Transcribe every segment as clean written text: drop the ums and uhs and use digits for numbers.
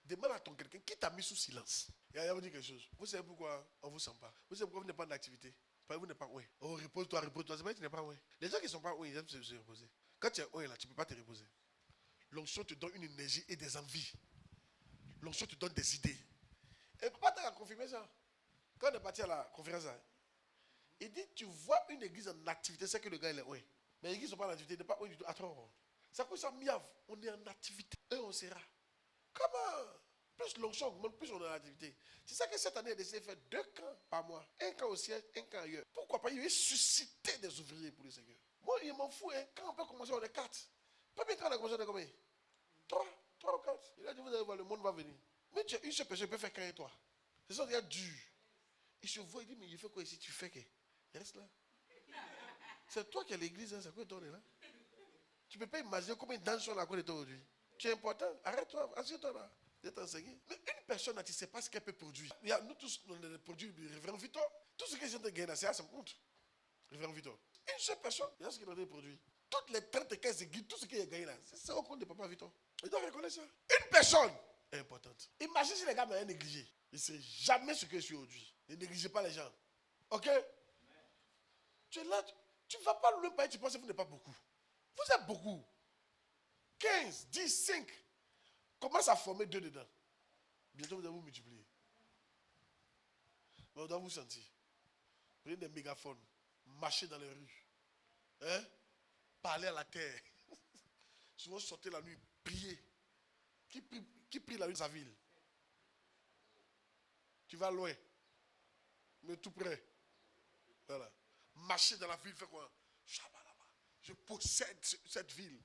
Demande à ton quelqu'un qui t'a mis sous silence. Et elle va dire quelque chose. Vous savez pourquoi on ne vous sent pas? Vous savez pourquoi vous n'êtes pas en activité? Parce que vous n'êtes pas oui. Oh, repose-toi. C'est pas que tu n'es pas oui. Les gens qui ne sont pas oui, ils aiment se reposer. Quand tu es oui là, tu ne peux pas te reposer. L'onction te donne une énergie et des envies. L'onction te donne des idées. Et papa t'a confirmé ça. Quand on est parti à la conférence, il dit, tu vois une église en activité, c'est que le gars il est oui. Mais les églises ne sont pas en activité, il n'est pas oui du tout. Attends. C'est quoi ça, miave? On est en activité. Et on sera. Comment? Plus l'onction augmente, plus on est en activité. C'est ça que cette année, a décidé de faire 2 camps par mois. Un camp au siège, un camp ailleurs. Pourquoi pas? Il veut susciter des ouvriers pour le Seigneur. Moi, il m'en fout. Hein. Quand on peut commencer, on est 4. Pas bien quand on a commencé, on est combien? 3 ou 4. Il a dit, vous allez voir, le monde va venir. Mais tu as une seule personne, peut faire qu'un et toi. C'est ça, il y a dur. Il se voit, il dit, mais il fait quoi ici? Tu fais quoi? Reste là. C'est toi qui es l'église, hein, c'est quoi toi là? Tu ne peux pas imaginer combien de danses sont à côté de toi aujourd'hui. Tu es important, arrête-toi, assieds-toi là. Je vais t'enseigner. Mais une personne, tu ne sais pas ce qu'elle peut produire. Il y a, nous tous, on a des produits du Révérend Victor. Tout ce qu'ils ont de gagner, c'est à son compte. Révérend Victor. Une seule personne, il y a ce qu'il a produit. Toutes les 35 églises, tout ce qu'il a gagné là, c'est au compte de Papa Victor. Il doit reconnaître ça. Une personne est importante. Imagine si les gars m'avaient négligé. Il ne sait jamais ce que je suis aujourd'hui. Ne négligez pas les gens. Ok? Tu es là, tu ne vas pas loin, tu penses que vous n'êtes pas beaucoup. Vous êtes beaucoup. 15, 10, 5. Commence à former 2 dedans. Bientôt vous allez vous multiplier. Mais on doit vous sentir. Prenez des mégaphones. Marchez dans les rues. Hein? Parler à la terre. Souvent sortir la nuit, prier. Qui prie la nuit dans sa ville? Tu vas loin. Mais tout près. Voilà. Marcher dans la ville, fait quoi? Je possède cette ville.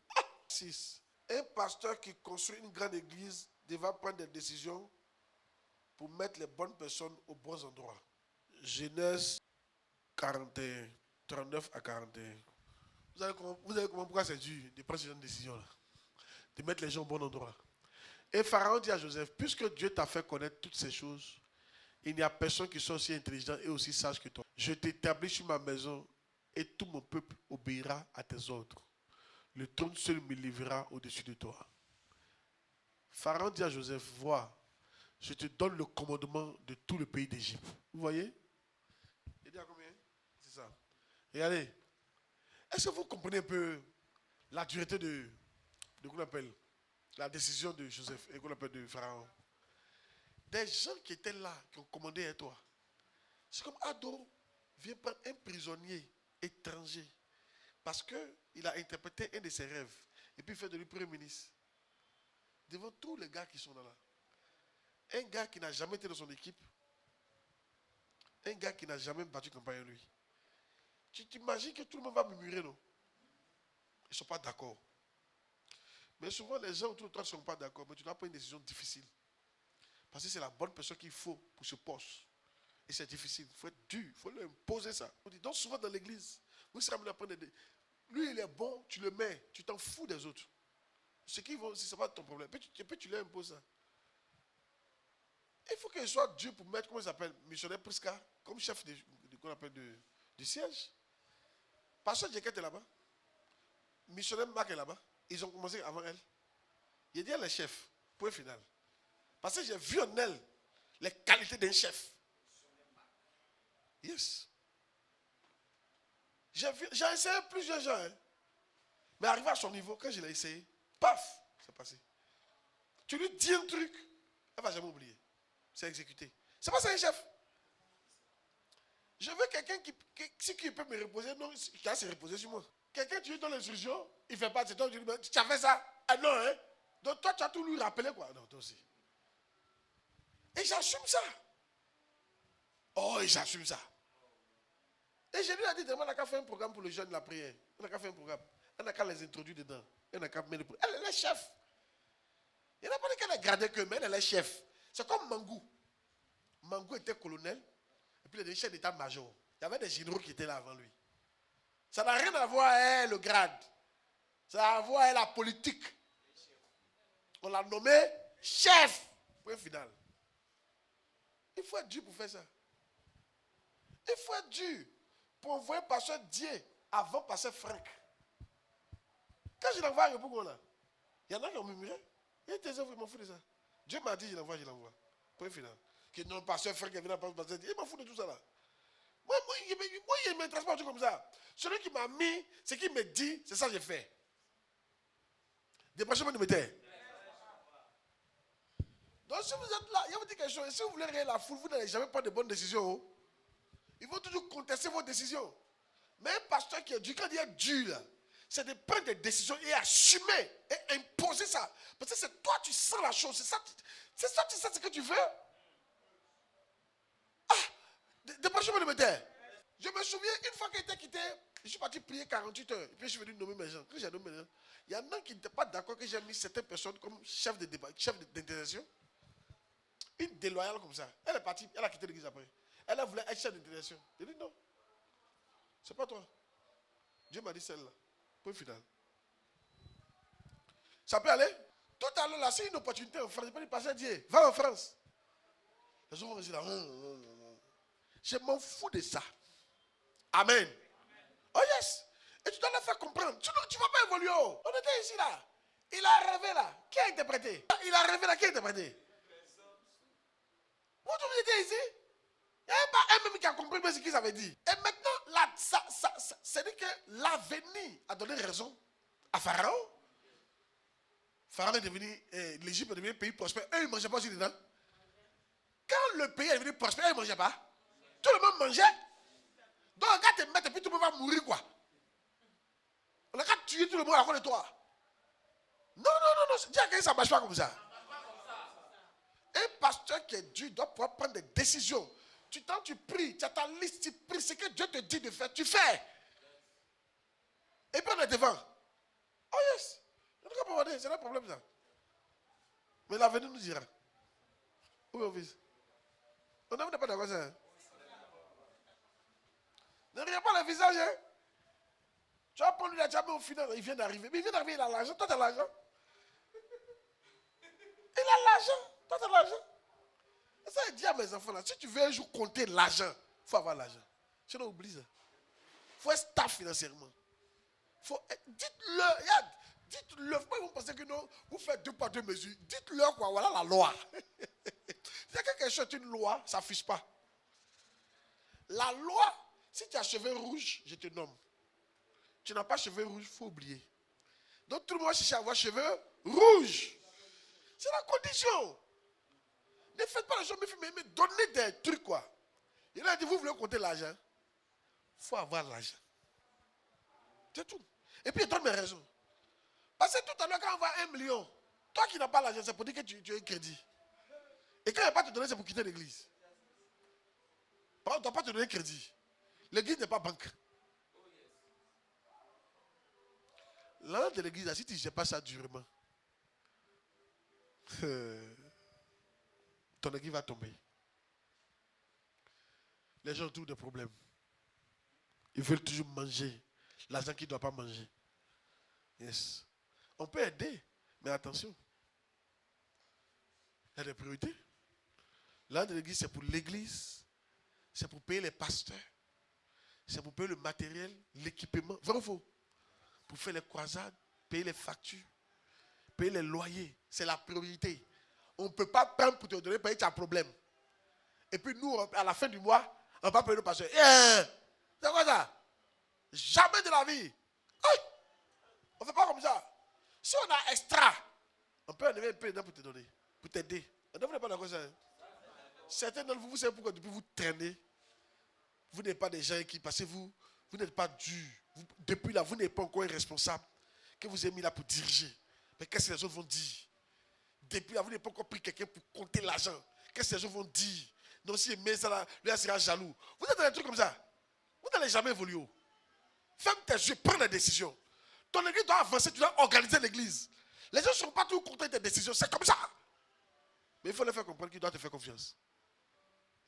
6. Un pasteur qui construit une grande église devra prendre des décisions pour mettre les bonnes personnes aux bons endroits. Genèse 41, 39 à 41. Vous allez comprendre pourquoi c'est dur de prendre cette décision-là. De mettre les gens au bon endroit. Et Pharaon dit à Joseph, puisque Dieu t'a fait connaître toutes ces choses, il n'y a personne qui soit aussi intelligent et aussi sage que toi. Je t'établis sur ma maison et tout mon peuple obéira à tes ordres. Le trône seul me livrera au-dessus de toi. Pharaon dit à Joseph, vois, je te donne le commandement de tout le pays d'Égypte. Vous voyez? Il dit à combien? C'est ça. Regardez. Est-ce que vous comprenez un peu la dureté de qu'on appelle la décision de Joseph et qu'on appelle de Pharaon? Des gens qui étaient là, qui ont commandé à toi. C'est comme Ado vient prendre un prisonnier étranger parce qu'il a interprété un de ses rêves et puis il fait de lui premier ministre. Devant tous les gars qui sont là. Un gars qui n'a jamais été dans son équipe. Un gars qui n'a jamais battu campagne à lui. Tu t'imagines que tout le monde va murmurer, non? Ils ne sont pas d'accord. Mais souvent, les gens autour de toi ne sont pas d'accord, mais tu dois prendre une décision difficile. Parce que c'est la bonne personne qu'il faut pour ce poste. Et c'est difficile. Il faut être dur. Il faut lui imposer ça. Donc souvent dans l'église, vous serez amené à prendre des... Lui, il est bon, tu le mets. Tu t'en fous des autres. Ce qui vont, ce n'est pas ton problème. Et puis tu lui imposes ça. Il faut qu'il soit dur pour mettre, comment il s'appelle, missionnaire Prisca, comme chef qu'on appelle du siège. Pasteur Djeket est là-bas. Missionnaire Marc est là-bas. Ils ont commencé avant elle. Il a dit elle est chef. Point final. Parce que j'ai vu en elle les qualités d'un chef. Yes. J'ai essayé plusieurs gens. Hein. Mais arrivé à son niveau, quand je l'ai essayé, paf, c'est passé. Tu lui dis un truc, elle ne va jamais oublier. C'est exécuté. C'est pas ça un chef. Je veux quelqu'un qui peut me reposer, non, qui a se reposer sur moi. Quelqu'un, tu lui donnes l'instruction, il ne fait pas de toi, tu lui dis, tu as fait ça. Ah non, hein. Donc toi, tu as tout lui rappelé, quoi. Non, toi aussi. Et j'assume ça. Oh, et j'assume ça. Et je lui ai dit, on n'a qu'à faire un programme pour les jeunes de la prière. On n'a qu'à faire un programme. On n'a qu'à les introduire dedans. On n'a qu'à mettre. Elle est chef. Il n'a pas dit qu'elle est gradée que, mais elle est chef. C'est comme Mangou. Mangou était colonel. Et puis il était chef d'état-major. Il y avait des généraux qui étaient là avant lui. Ça n'a rien à voir avec le grade. Ça a à voir avec la politique. On l'a nommé chef. Point final. Il faut être dur pour faire ça. Il faut être dur pour envoyer pasteur Dieu avant pasteur Franck. Quand je l'envoie à Yopougon là, il y en a qui ont murmuré. Il y a des œuvres, ils m'en foutent de ça. Dieu m'a dit, je l'envoie, je l'envoie. Point final. Que non, pasteur, frère qui vient à pasteur, il m'en fout de tout ça là. Moi, il ne m'intéresse pas comme ça. Celui qui m'a mis, ce qu'il me dit, c'est ça que j'ai fait. Déprochez-moi de me taire. Donc si vous êtes là, il y a vous dire quelque chose. Si vous voulez réer la foule, vous n'allez jamais prendre de bonnes décisions. Ils vont toujours contester vos décisions. Mais un pasteur qui est dur, quand il est dur, c'est de prendre des décisions et assumer et imposer ça. Parce que c'est toi, tu sens la chose. C'est ça, tu sais ce que tu veux. Ah, déprochez-moi de me taire. Je me souviens, une fois qu'il était quitté, je suis parti prier 48 heures. Et puis je suis venu nommer mes gens. Quand j'ai nommé mes gens, il y en a qui n'étaient pas d'accord que j'ai mis certaines personnes comme chef d'intercession. Une déloyale comme ça. Elle est partie, elle a quitté l'église après. Elle a voulu être chef d'intercession. J'ai dit non. C'est pas toi. Dieu m'a dit celle-là. Point final. Ça peut aller? Tout à l'heure, là, c'est une opportunité en France. Je peux lui passer Dieu. Va en France. Les gens vont dire là. Je m'en fous de ça. Amen. Oh yes. Et tu dois leur faire comprendre. Tu ne vas pas évoluer. On était ici là. Il a rêvé là. Qui a interprété? Il a rêvé là. Qui a interprété? Vous étiez ici? Il n'y avait pas un même qui a compris ce qu'ils avaient dit. Et maintenant, là, c'est-à-dire que l'avenir a donné raison à Pharaon. Pharaon est devenu, l'Égypte est devenu un pays prospère. Eux, ils ne mangeaient pas aussi dedans. Quand le pays est devenu prospère, ils ne mangeaient pas. Tout le monde mangeait. Donc, on va te mettre et puis tout le monde va mourir, quoi. On a qu'à tuer tout le monde à cause de toi. Non. Dis à quelqu'un, ça ne marche pas comme ça. Un pasteur qui est Dieu doit pouvoir prendre des décisions. Tu pries, tu as ta liste, tu pries. Ce que Dieu te dit de faire, tu fais. Et puis on est devant. Oh yes. C'est un problème ça. Mais l'avenir nous dira. Oui, mon fils. On n'est pas d'accord ça. Hein? Ne regarde pas le visage. Hein? Tu vas prendre la diable au final, il vient d'arriver. Mais il vient d'arriver, il a l'argent. Toi, tu as l'argent. Il a l'argent. Toi, tu as l'argent. Et ça, il dit à mes enfants là, si tu veux un jour compter l'argent, il faut avoir l'argent. Sinon, oublie ça. Il faut être stable financièrement. Dites-le, regarde, dites-le. Pourquoi ils vont penser que non, vous faites 2 poids 2 mesures. Dites-le quoi, voilà la loi. Si quelque chose est une loi, ça ne fiche pas. La loi, si tu as cheveux rouges, je te nomme. Tu n'as pas cheveux rouges, il faut oublier. Donc tout le monde va chercher à avoir cheveux rouges. C'est la condition. Ne faites pas les choses, mais donnez des trucs quoi. Il a dit, vous voulez compter l'argent? Il faut avoir l'argent. C'est tout. Et puis il donne mes raisons. Parce que tout à l'heure, quand on voit 1 million, toi qui n'as pas l'argent, c'est pour dire que tu as un crédit. Et quand il ne va pas te donner, c'est pour quitter l'église. On ne doit pas te donner crédit. L'église n'est pas banque. L'un de l'église, si tu ne gères pas ça durement, ton église va tomber. Les gens ont tous des problèmes. Ils veulent toujours manger l'argent qu'ils ne doivent pas manger. Yes. On peut aider, mais attention. Il y a des priorités. L'un de l'église, c'est pour l'église. C'est pour payer les pasteurs. C'est pour payer le matériel, l'équipement. Vrai ou faux? Pour faire les croisades, payer les factures, payer les loyers. C'est la priorité. On ne peut pas prendre pour te donner, payer tes problèmes. Et puis nous, à la fin du mois, on va payer le pasteur. C'est quoi ça? Jamais de la vie. Aïe! On ne fait pas comme ça. Si on a extra, on peut enlever un peu dedans pour te donner, pour t'aider. On ne fait pas d'accord ça. Hein? Certains d'entre vous, vous savez pourquoi depuis vous traînez. Vous n'êtes pas des gens qui, parce que vous n'êtes pas durs. Depuis là, vous n'êtes pas encore un responsable que vous avez mis là pour diriger. Mais qu'est-ce que les autres vont dire? Depuis là, vous n'avez pas encore pris quelqu'un pour compter l'argent. Qu'est-ce que les autres vont dire? Donc si il met ça là, lui sera jaloux. Vous êtes dans des trucs comme ça. Vous n'allez jamais évoluer. Ferme tes yeux, prends des décisions. Ton église doit avancer, tu dois organiser l'église. Les gens ne sont pas toujours contents de tes décisions, c'est comme ça. Mais il faut leur faire comprendre qu'ils doivent te faire confiance.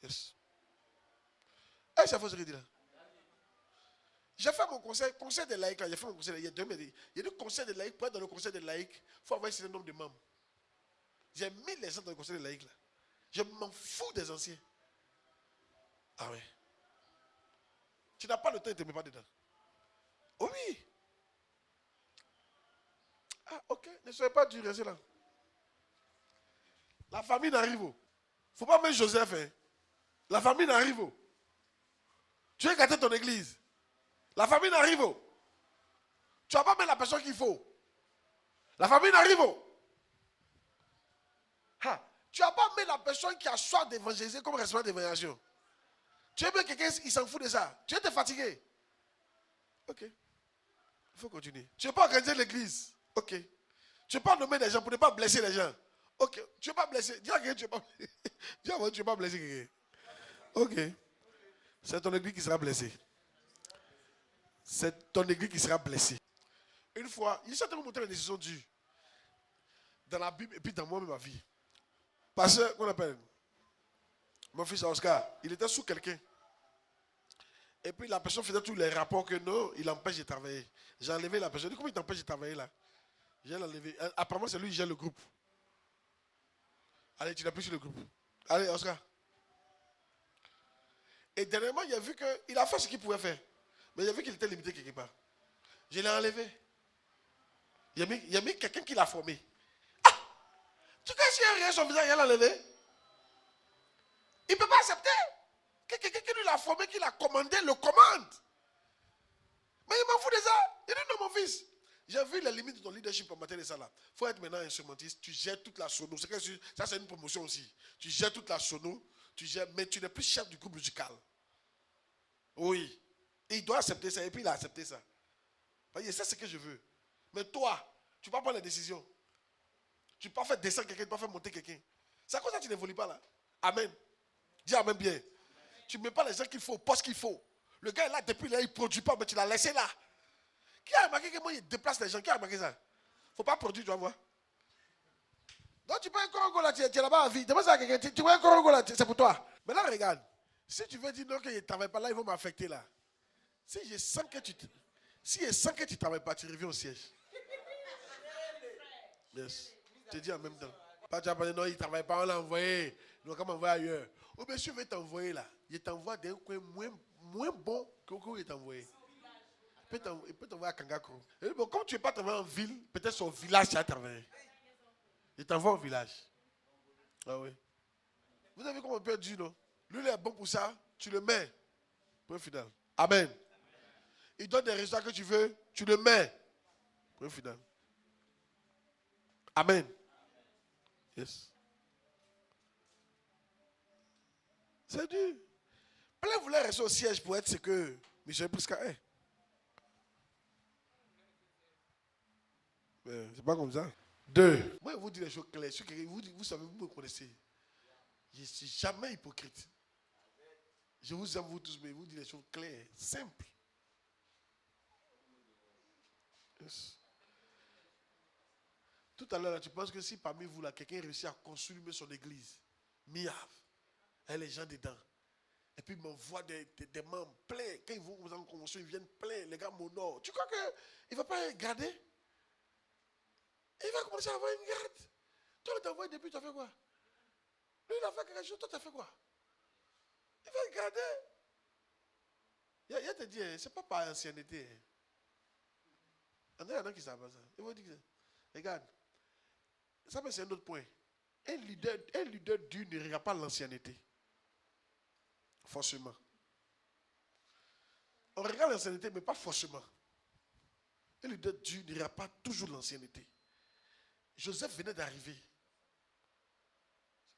Yes. Et c'est faux ce qu'il dit là. J'ai fait mon conseil des laïcs là. J'ai fait mon conseil il y a 2 minutes. Il y a des conseils des laïcs. Pour être dans le conseil des laïcs, il faut avoir un certain nombre de membres. J'ai mis les gens dans le conseil des laïcs là. Je m'en fous des anciens. Ah oui. Tu n'as pas le temps, tu ne te mets pas dedans. Oh oui. Ah ok, ne soyez pas dur, restez là. La famine arrive. Il ne faut pas mettre Joseph. Hein. La famine arrive. Tu veux gâter ton église. La famine arrive. Tu ne vas pas mettre la personne qu'il faut. La famine arrive. Ha. Tu ne vas pas mettre la personne qui a soif d'évangéliser comme responsable d'évangélisation. Tu veux mettre quelqu'un, il s'en fout de ça. Tu veux te fatiguer. Ok. Il faut continuer. Tu ne veux pas organiser l'église. Ok. Tu ne veux pas nommer des gens pour ne pas blesser les gens. Ok. Tu ne veux pas blesser. Dis à quelqu'un, tu ne veux pas, dis à moi, tu veux pas blesser quelqu'un. Ok. C'est ton église qui sera blessée. C'est ton église qui sera blessée. Une fois, il s'est montré les décisions dures. Dans la Bible et puis dans moi-même ma vie. Parce que, qu'on appelle, mon fils Oscar, il était sous quelqu'un. Et puis la personne faisait tous les rapports que non, il empêche de travailler. J'ai enlevé la personne. Je dis, comment il t'empêche de travailler là? J'ai enlevé. Apparemment, c'est lui qui gère le groupe. Allez, tu n'as plus sur le groupe. Allez, Oscar. Et dernièrement, il a vu qu'il a fait ce qu'il pouvait faire. Mais il a vu qu'il était limité quelque part. Je l'ai enlevé. Il y a mis quelqu'un qui l'a formé. Ah! Tu sais s'il n'y a rien sur son visage, il l'a enlevé. Il ne peut pas accepter. Que quelqu'un qui l'a formé, qui l'a commandé, le commande. Mais il m'en fout de ça. Il dit non, mon fils. J'ai vu les limites de ton leadership en matière de ça là. Il faut être maintenant instrumentiste. Tu gères toute la sono. Ça, c'est une promotion aussi. Tu gères toute la sono. Mais tu n'es plus chef du groupe musical. Oui. Et il doit accepter ça. Et puis il a accepté ça. Parce que c'est ce que je veux. Mais toi, tu ne peux pas prendre les décisions. Tu ne peux pas faire descendre quelqu'un, tu ne peux pas faire monter quelqu'un. C'est à cause de ça que tu n'évolues pas là. Amen. Dis amen bien. Tu ne mets pas les gens qu'il faut, pas ce qu'il faut. Le gars est là depuis là, il ne produit pas, mais tu l'as laissé là. Qui a remarqué que moi, il déplace les gens? Qui a remarqué ça? Il ne faut pas produire, tu vas voir. Donc tu peux un corongo là, tu es là-bas à vie. Demande ça à quelqu'un, tu vois un corongo là, c'est pour toi. Maintenant regarde. Si tu veux dire non, que je ne travaille pas là, ils vont m'affecter là. Si je sens que tu ne travailles pas, tu reviens au siège. Yes. Tu dis en même temps. Pas tu vas pas dire non, il ne travaille pas, on l'a envoyé. Il va comme envoyer ailleurs. Oh, monsieur veut t'envoyer là. Il t'envoie d'un coin moins bon que où il t'a envoyé. Il peut t'envoyer à Kangakro. Et bon, comme tu n'es pas travaillé en ville, peut-être son village tu as travaillé. Il t'envoie au village. Ah oui. Vous avez vu comment on peut dire non? Lui, il est bon pour ça, tu le mets. Point final. Amen. Il donne des résultats que tu veux, tu le mets. Point final. Amen. Yes. C'est dur. Plein voulaient rester au siège pour être ce que Michel Prisca est. C'est pas comme ça. Deux. Moi, je vous dis les choses claires. Vous savez, vous me connaissez. Je ne suis jamais hypocrite. Je vous aime vous tous, mais je vous dis les choses claires, simples. Yes. Tout à l'heure, tu penses que si parmi vous, là, quelqu'un réussit à construire son église, miave, et les gens dedans, et puis ils m'envoient des membres pleins, quand ils vont en convention, ils viennent pleins, les gars m'honorent. Tu crois qu'il ne va pas garder? Il va commencer à avoir une garde. Toi, il t'a envoyé depuis, tu as fait quoi? Lui, il a fait quelque chose, toi, tu as fait quoi? Il va garder. Il te dit, c'est pas par ancienneté. Il y en a qui savent ça. Il va dire, regarde, ça c'est un autre point. Un leader dur ne regarde pas l'ancienneté. Forcément. On regarde l'ancienneté, mais pas forcément. Un leader dur ne regarde pas toujours l'ancienneté. Joseph venait d'arriver.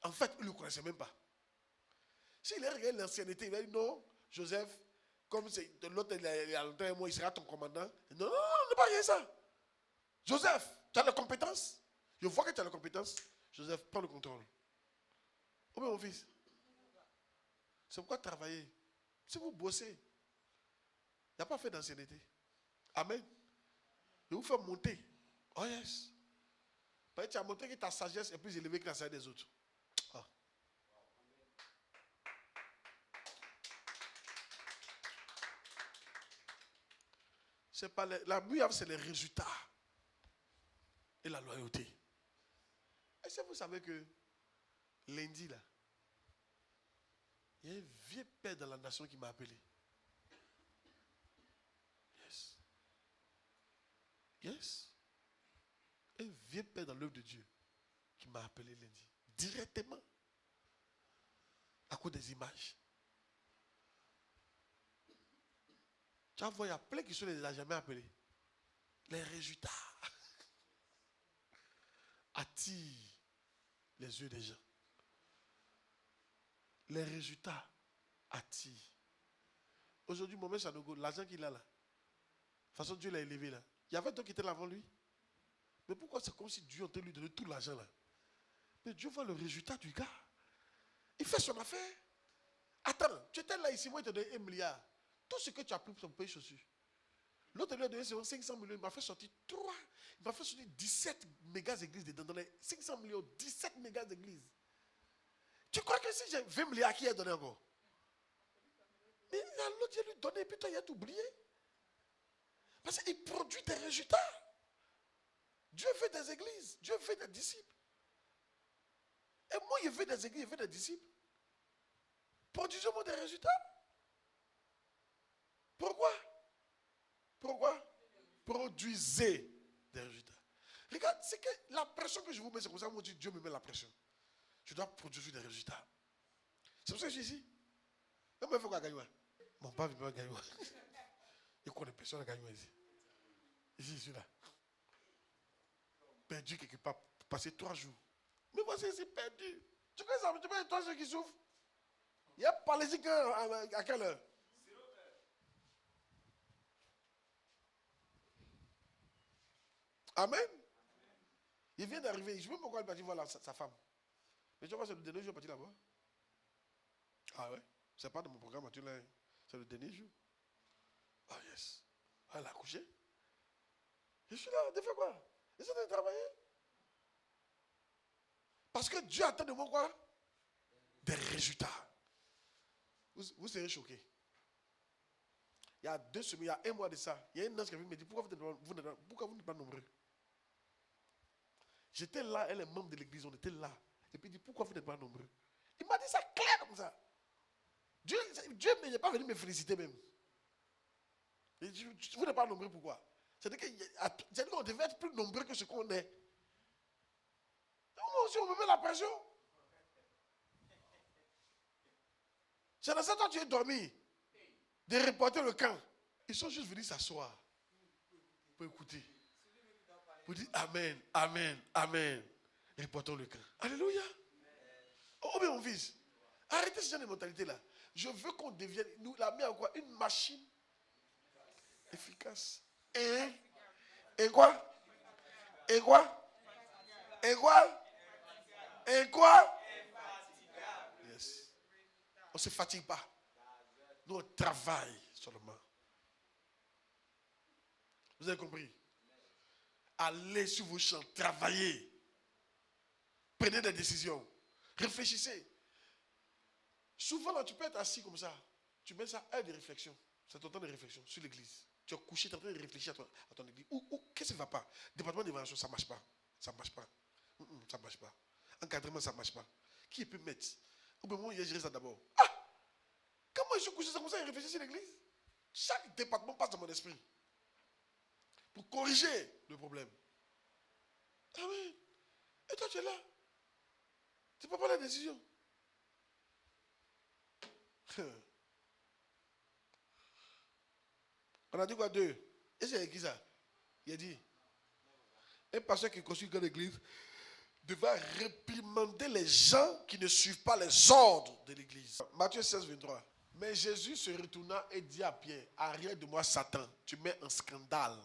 En fait, il ne le connaissait même pas. S'il a regardé l'ancienneté, il a dit non, Joseph, comme c'est de l'autre, il y a longtemps et moi, il sera ton commandant. Non, non, non, ne pas rien ça. Joseph, tu as la compétence. Je vois que tu as la compétence. Joseph, prends le contrôle. Oh, mais mon fils, c'est pourquoi travailler. Si vous bossez, il n'y a pas fait d'ancienneté. Amen. Il vous fait monter. Oh yes. Parce que tu as montré que ta sagesse est plus élevée que la sagesse des autres. Oh. C'est pas la muave, c'est les résultats et la loyauté. Est-ce que vous savez que lundi, là, il y a un vieux père dans la nation qui m'a appelé. Yes. Yes. Un vieux père dans l'œuvre de Dieu qui m'a appelé lundi. directement. À cause des images. Tu vas voir, il y a plein qui sont les a jamais appelés. Les résultats attirent les yeux des gens. Les résultats attirent. Aujourd'hui, Mohamed Sanogo, l'argent qu'il a là, de toute façon, Dieu l'a élevé là. Il y avait d'autres qui étaient là avant lui. Mais pourquoi c'est comme si Dieu était lui donné tout l'argent là? Mais Dieu voit le résultat du gars. Il fait son affaire. Attends, tu étais là ici, moi, il te donné 1 milliard. Tout ce que tu as pris pour ton pays chaussures. L'autre lui a donné 500 millions, il m'a fait sortir 3. Il m'a fait sortir 17 mégas églises dedans. Dans les 500 millions, 17 mégas églises. Tu crois que si j'ai 20 milliards, qui a donné encore? Mais l'autre, Dieu lui donné, et puis toi, il a tout oublié. Parce qu'il produit des résultats. Dieu fait des églises, Dieu fait des disciples. Et moi, il fait des églises, il fait des disciples. Produisez-moi des résultats. Pourquoi? Produisez des résultats. Regarde, c'est que la pression que je vous mets, c'est pour ça que moi, Dieu me met la pression. Je dois produire des résultats. C'est pour ça que je suis ici. Même il faut qu'on gagne. Mon père ne veut pas gagner. Il connaît personne à gagner ici. Ici, je suis là. Perdu quelque part, passer 3 jours. Mais voici, c'est perdu. Tu connais ça, tu connais toi ceux qui souffrent. Il y a paralysé à quelle heure? Amen. Il vient d'arriver. Je ne sais pas pourquoi il va dire voir sa femme. Mais tu vois, c'est le dernier jour parti là-bas. Ah ouais? C'est pas de mon programme, tu l'as. C'est le dernier jour. Ah yes. Elle a couché. Je suis là, de faire quoi? Ils sont en train de travailler. Parce que Dieu attend de moi quoi? Des résultats. Vous serez choqués. Il y a 2 semaines, il y a 1 mois de ça, il y a un ange qui me dit, pourquoi vous n'êtes pas nombreux? J'étais là, elle est membre de l'église, on était là. Et puis il dit, pourquoi vous n'êtes pas nombreux? Il m'a dit ça clair comme ça. Dieu n'est pas venu me féliciter même. Il dit, vous n'êtes pas nombreux, pourquoi? C'est-à-dire qu'on devait être plus nombreux que ce qu'on est. Moi aussi, on me met la pression. C'est dans ça que tu es dormi. De reporter le camp. Ils sont juste venus s'asseoir. Pour écouter. Pour dire Amen, Amen, Amen. Reportons le camp. Alléluia. Oh, mais mon fils, arrêtez ce genre de mentalité-là. Je veux qu'on devienne, nous, la mienne, quoi, une machine efficace. Et quoi? Et quoi? Et quoi? Et quoi? Yes. On ne se fatigue pas. Nous, on travaille seulement. Vous avez compris? Allez sur vos champs, travaillez. Prenez des décisions. Réfléchissez. Souvent, là, tu peux être assis comme ça. Tu mets ça, heure de réflexion. C'est ton temps de réflexion sur l'église. Tu es couché, tu es en train de réfléchir à ton église. Qu'est-ce qui ne va pas? Département d'évaluation, ça ne marche pas. Ça ne marche pas. Ça ne marche pas. Encadrement, ça ne marche pas. Qui peut mettre? Ou bien moi, je gérer ça d'abord. Ah! Comment je suis couché, c'est comme ça, et réfléchis sur l'église? Chaque département passe dans mon esprit. Pour corriger le problème. Amen. Et toi, tu es là. Tu ne peux pas prendre la décision. On a dit quoi? 2. Et c'est qui ça? Il a dit. Un pasteur qui construit une grande église devra réprimander les gens qui ne suivent pas les ordres de l'église. Matthieu 16, 23. Mais Jésus se retourna et dit à Pierre, arrière de moi Satan, tu mets un scandale.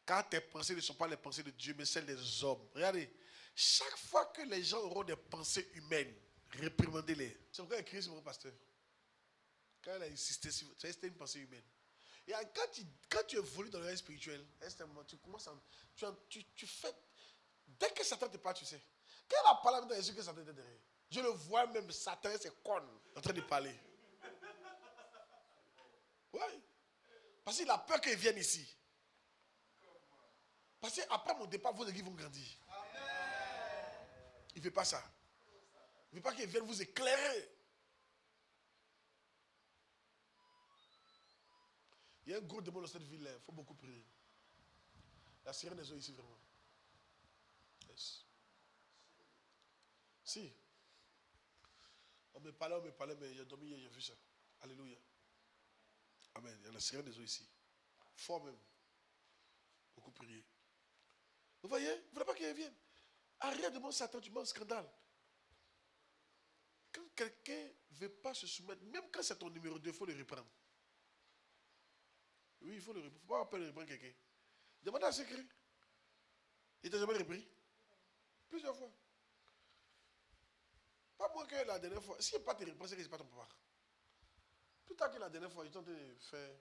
Car tes pensées ne sont pas les pensées de Dieu, mais celles des hommes. Regardez, chaque fois que les gens auront des pensées humaines, réprimandez-les. C'est pourquoi il a écrit sur mon pasteur. Quand il a insisté, c'était une pensée humaine. Et quand tu évolues dans le règne spirituel, tu commences à. Tu fais. Dès que Satan te parle, tu sais. Quand il a parlé dans Jésus, que Satan était derrière. Je le vois même, Satan, c'est con, en train de parler. Oui. Parce qu'il a peur qu'il vienne ici. Parce qu'après mon départ, vos églises vont grandir. Il ne veut pas ça. Il ne veut pas qu'il vienne vous éclairer. Il y a un gros démon dans cette ville-là. Il faut beaucoup prier. La sirène des eaux ici, vraiment. Yes. Si. On me parlait, mais j'ai dormi hier, j'ai vu ça. Alléluia. Amen. Il y a la sirène des eaux ici. Fort même. Beaucoup prier. Vous voyez, vous ne voulez pas qu'il revienne. Arrête de mon Satan, tu mets un scandale. Quand quelqu'un ne veut pas se soumettre, même quand c'est ton numéro 2, il faut le reprendre. Oui, il faut le reprendre. Il ne faut pas reprendre quelqu'un. Demandez à secret. Il t'a jamais repris? Plusieurs fois. Pas moins que la dernière fois. S'il n'y a pas de réponse, c'est que ce n'est pas ton papa. Plus tard que la dernière fois, ils ont fait.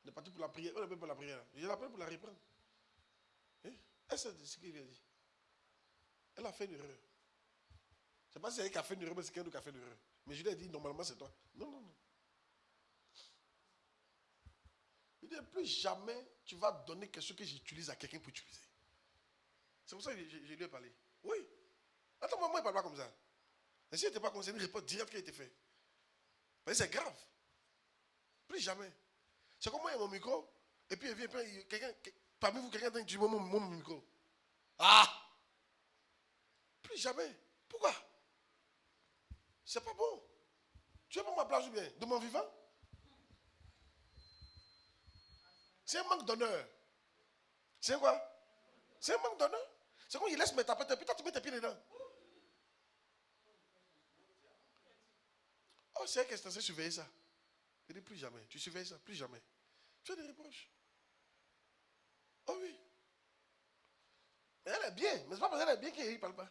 On est parti pour la prière. On est même pour la prière. Je l'appelle pour la reprendre. Hein? Est-ce que c'est ce qu'il a dit? Elle a fait une erreur. Je ne sais pas si c'est elle qui a fait une erreur, mais c'est quelqu'un qui a fait une erreur. Mais je lui ai dit, normalement, c'est toi. Non, non, non. Il dit, plus jamais tu vas donner quelque chose que j'utilise à quelqu'un pour utiliser. C'est pour ça que je lui ai parlé. Oui. Attends, moi, il ne parle pas comme ça. Et si il n'était pas comme ça, il répond direct qui a été fait. Mais c'est grave. Plus jamais. C'est comme moi, il y a mon micro, et puis il vient, quelqu'un, parmi vous, quelqu'un dit, mon micro. Ah! Plus jamais. Pourquoi? C'est pas bon. Tu veux pas ma place ou bien? De mon vivant? C'est un manque d'honneur. C'est quoi? C'est un manque d'honneur. C'est comme il laisse mes tapettes, et puis toi tu mets tes pieds dedans. Oh, c'est elle qui est censée surveiller ça. Je dis plus jamais. Tu surveilles ça, plus jamais. Tu as des reproches. Oh oui. Mais elle est bien. Mais c'est pas parce qu'elle est bien qu'elle ne parle pas.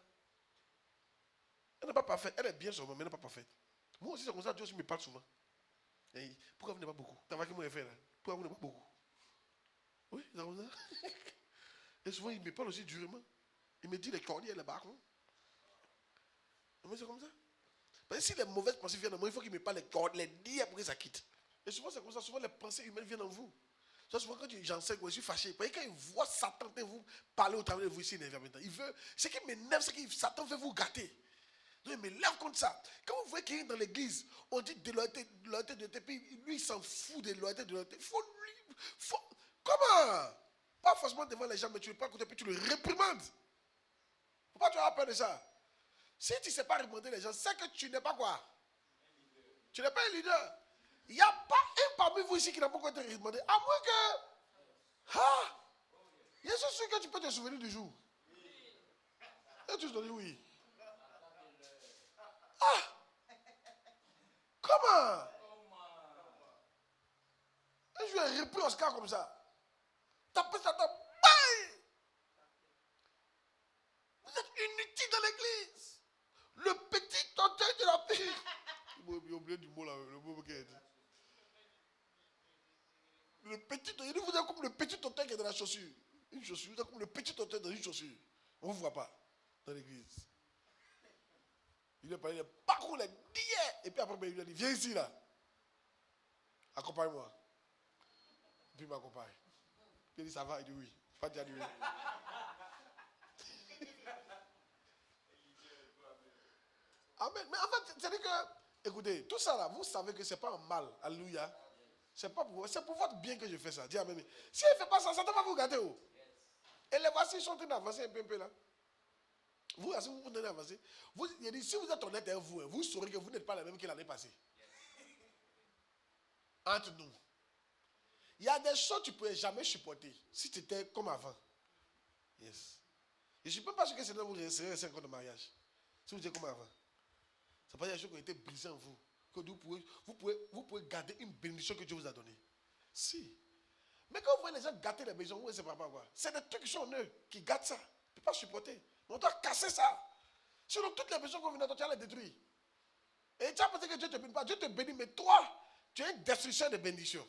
Elle n'est pas parfaite. Elle est bien sûrement, mais elle n'est pas parfaite. Moi aussi, c'est comme ça, Dieu aussi me parle souvent. Et pourquoi vous n'êtes pas beaucoup? T'as vu comment il fait là? Pourquoi vous n'êtes pas beaucoup? Oui, c'est comme ça. Et souvent, il me parle aussi durement. Il me dit les cordiers et les barons. Mais c'est comme ça. Parce que si les mauvaises pensées viennent en moi, il faut qu'il me parle les cordiers, les dire pour que ça quitte. Et souvent, c'est comme ça. Souvent, les pensées humaines viennent en vous. Souvent, quand j'enseigne, je suis fâché. Parce que quand il voit Satan vous parler au travers de vous ici, il veut. Ce qui m'énerve, c'est que Satan veut vous gâter. Donc, il m'énerve contre ça. Quand vous voyez quelqu'un dans l'église, on dit de loyauté, puis lui, il s'en fout de loyauté, Comment? Pas forcément devant les gens, mais tu ne le prends à côté, puis tu le réprimandes. Pourquoi tu as peur de ça? Si tu ne sais pas réprimander les gens, c'est que tu n'es pas quoi? Tu n'es pas un leader. Il n'y a pas un parmi vous ici qui n'a pas encore été réprimandé. À moins que. Ah! Je suis sûr que tu peux te souvenir du jour. Et tu te dis oui. Ah! Comment? Et je lui ai repris Oscar comme ça. Tapé ça dans. Vous êtes inutile dans l'église. Le petit orteil de la fille. J'ai oublié du mot là, le mot qui a dit. Le petit orteil, vous êtes comme le petit orteil qui est dans la chaussure. Une chaussure, vous êtes comme le petit orteil dans une chaussure. On ne vous voit pas dans l'église. Il a parlé de parcours les billets. Et puis après, il lui a dit, viens ici là. Accompagne-moi. Puis il m'accompagne. Puis il dit, ça va? Il dit oui. Pas déjà dit oui. Amen. Mais en fait, c'est-à-dire que, écoutez, tout ça là, vous savez que ce n'est pas un mal. Alléluia. C'est pour votre bien que je fais ça. Dis amen. Si elle ne fait pas ça, ça va vous gâter. Oh. Et les voici, ils sont en train d'avancer un peu là. Vous, si vous venez d'avancer, il dit, si vous êtes honnête avec vous, vous saurez que vous n'êtes pas la même que l'année passée. Entre nous. Il y a des choses que tu ne pourrais jamais supporter si tu étais comme avant. Yes. Je ne suis même pas sûr que c'est là où vous resterez 5 ans de mariage. Si vous êtes comme avant. C'est pas des choses qui ont été brisées en vous. Que vous pouvez garder une bénédiction que Dieu vous a donnée. Si. Mais quand vous voyez les gens gâter les maisons, c'est pas quoi. C'est des trucs qui sont en eux, qui gâtent ça. On ne peut pas supporter. On doit casser ça. Sinon, toutes les maisons qu'on vient d'entendre, tu vas les détruire. Et tu as pensé que Dieu ne te bénit pas. Dieu te bénit, mais toi, tu es une destruction de bénédictions.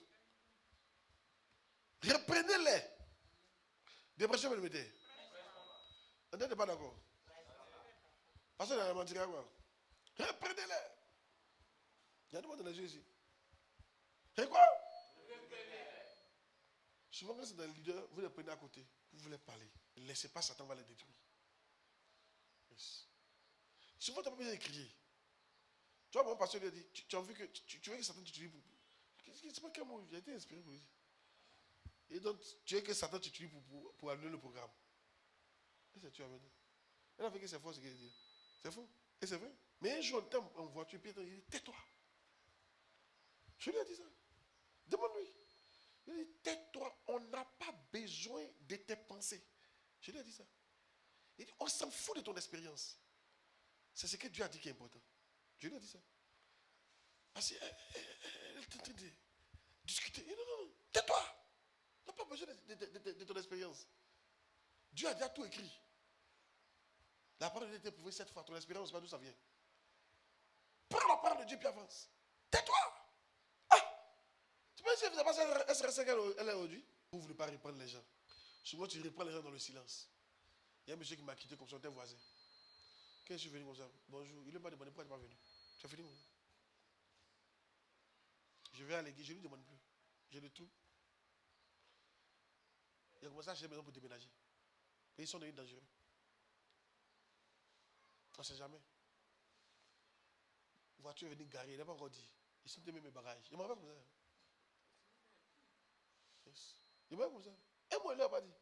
Reprenez-les. Dépression, vous le mettez. On n'est pas d'accord. Parce que la menti quoi. Reprenez-les. Il y a des mots dans les yeux ici. Et quoi? Souvent, quand c'est dans le leader, vous les prenez à côté. Vous voulez parler. Ne laissez pas, Satan va les détruire. Yes. Souvent, tu n'as pas besoin de crier. Tu vois, mon pasteur lui a dit, tu as vu que tu veux que Satan t'utilise pour. C'est pas quel mot, j'ai été inspiré pour lui. Et donc, tu veux que Satan t'utilise pour annuler le programme. Et c'est tu as venu. Elle a fait que c'est faux ce qu'elle dit. C'est faux. Et c'est vrai. Mais un jour, on était en voiture, puis il dit, tais-toi. Je lui ai dit ça. Demande-lui. Il dit, tais-toi, on n'a pas besoin de tes pensées. Je lui ai dit ça. Il dit, on s'en fout de ton expérience. C'est ce que Dieu a dit qui est important. Je lui ai dit ça. Parce qu'elle est en train de discuter. Il dit, non, non, tais-toi. On n'a pas besoin de ton expérience. Dieu a déjà tout écrit. La parole de Dieu était prouvée 7 fois. Ton expérience, je ne sais pas d'où ça vient. Prends la parole de Dieu puis avance. Tais-toi. Ah! Tu penses que vous avez passé SRC qu'elle est aujourd'hui? Vous ne voulez pas reprendre les gens. Souvent, tu reprends les gens dans le silence. Il y a un monsieur qui m'a quitté comme ça, on était voisin. Quand je suis venu comme ça, bonjour, il ne m'a pas demandé pourquoi tu n'es pas venu. Tu as fini comme ça. Je vais à l'église, je ne lui demande plus. J'ai le tout. Il a commencé à acheter une maison pour déménager. Et ils sont devenus dangereux. On ne sait jamais. La voiture est venue garer, il n'a pas encore dit. Ils sont mis mes bagages. Il m'a fait comme ça. Yes. Il m'a fait comme ça. Et moi, il ne l'a pas dit.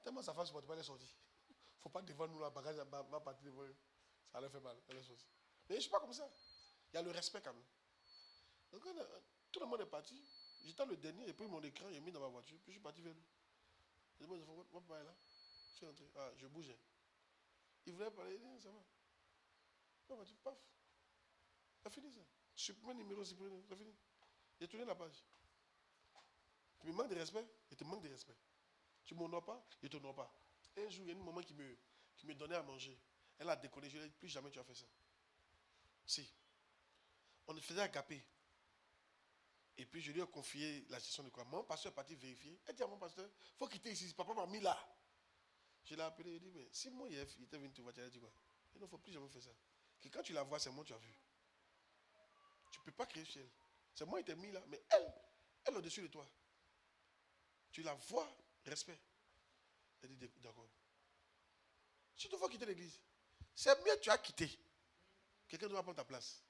Tellement sa femme ne supporte pas, elle est sortie. Il ne faut pas défendre nous la bagage, ma partie de voyous. Ça leur fait mal, elle est sortie. Mais je ne suis pas comme ça. Il y a le respect quand même. Donc, tout le monde est parti. J'étais le dernier, j'ai pris mon écran, j'ai mis dans ma voiture, puis je suis parti vers lui. J'ai dit, mon papa est là. Je suis rentré. Ah, je bougeais. Il voulait parler, il dit, ça va. La voiture, paf. Ça fini ça. Supprimer le numéro, supprimer, ça fini. J'ai tourné la page. Tu me manques de respect, je te manque de respect. Tu ne m'honores pas, je ne t'honore pas. Un jour, il y a une maman qui me donnait à manger. Elle a déconné, je lui ai dit, plus jamais tu as fait ça. Si. On le faisait agaper. Et puis je lui ai confié la gestion de quoi. Mon pasteur est parti vérifier. Elle dit à mon pasteur, il faut quitter ici, papa m'a mis là. Je l'ai appelé, il dit, mais si moi il était venu te voir, tu as dit quoi? Il ne faut plus jamais faire ça. Que quand tu la vois, c'est moi que tu as vu. Tu ne peux pas créer chez elle. C'est moi qui t'ai mis là, mais elle est au-dessus de toi. Tu la vois, respect. Elle dit, d'accord. Si tu veux quitter l'église, c'est mieux que tu as quitté. Quelqu'un doit prendre ta place.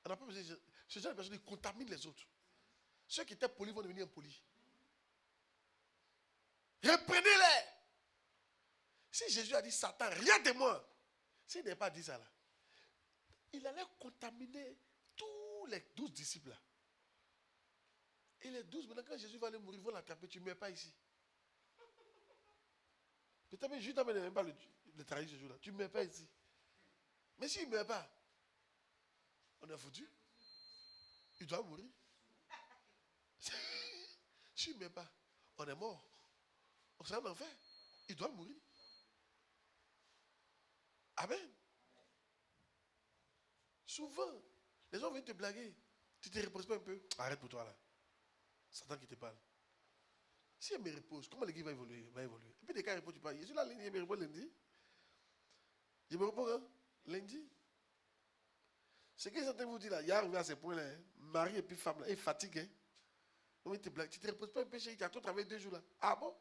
On n'a pas besoin de ce genre de personnes qui contaminent les autres. Ceux qui étaient polis vont devenir impolis. Reprenez-les. Si Jésus a dit Satan, rien de moi. S'il n'avait pas dit ça là, il allait contaminer tous les 12 disciples là. Et les 12, maintenant quand Jésus va aller mourir, ils vont l'attraper, tu ne mets pas ici. Peut-être que Jésus n'amène même pas le trahir ce jour-là. Tu ne mets pas ici. Mais s'il ne met pas, on est foutu. Il doit mourir. S'il ne met pas, on est mort. On sera en enfer. Il doit mourir. Amen. Souvent, les gens viennent te blaguer. Tu ne te reposes pas un peu. Arrête pour toi là. Satan qui te parle. Si elle me repose, comment l'église va évoluer? Et puis des cas repos, tu parles. Je suis là lundi, il me repose lundi. Je me repose hein? Lundi. Ce que j'entends vous dire là, il y a arrivé à ce point-là, hein, mari et puis femme, là, il fatigue. Hein? Donc il te blague. Tu ne te reposes pas un peu, tu as tout travaillé 2 jours là. Ah bon?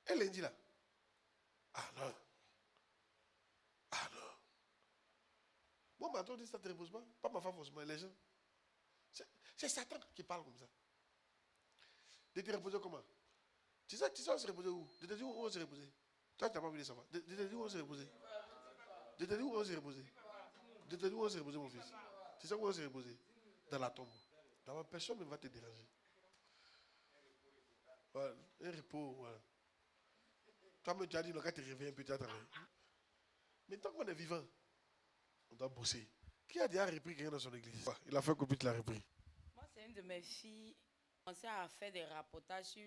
Et lundi là. Ah non. Ah non. Bon, mais on dit ça ne te repose pas. Pas ma femme forcément, les gens. C'est Satan qui parle comme ça. De te reposer comment? Tu sais on se reposer où? De te dire où on se reposer? Toi, tu n'as pas voulu savoir. De te dire où on se reposer? De te dire où on se reposer? De te dire où on se reposer, mon fils? Tu sais où on se reposer? Dans la tombe. D'abord, personne ne va te déranger. Voilà, un repos, voilà. Toi-même, tu as dit, quand tu reviens un peu, tu as travaillé. Mais tant qu'on est vivant, on doit bosser. Qui a déjà repris quelqu'un dans son église? Il a fait combien tu l'as repris? Moi, c'est une de mes filles qui commençait à faire des rapportages sur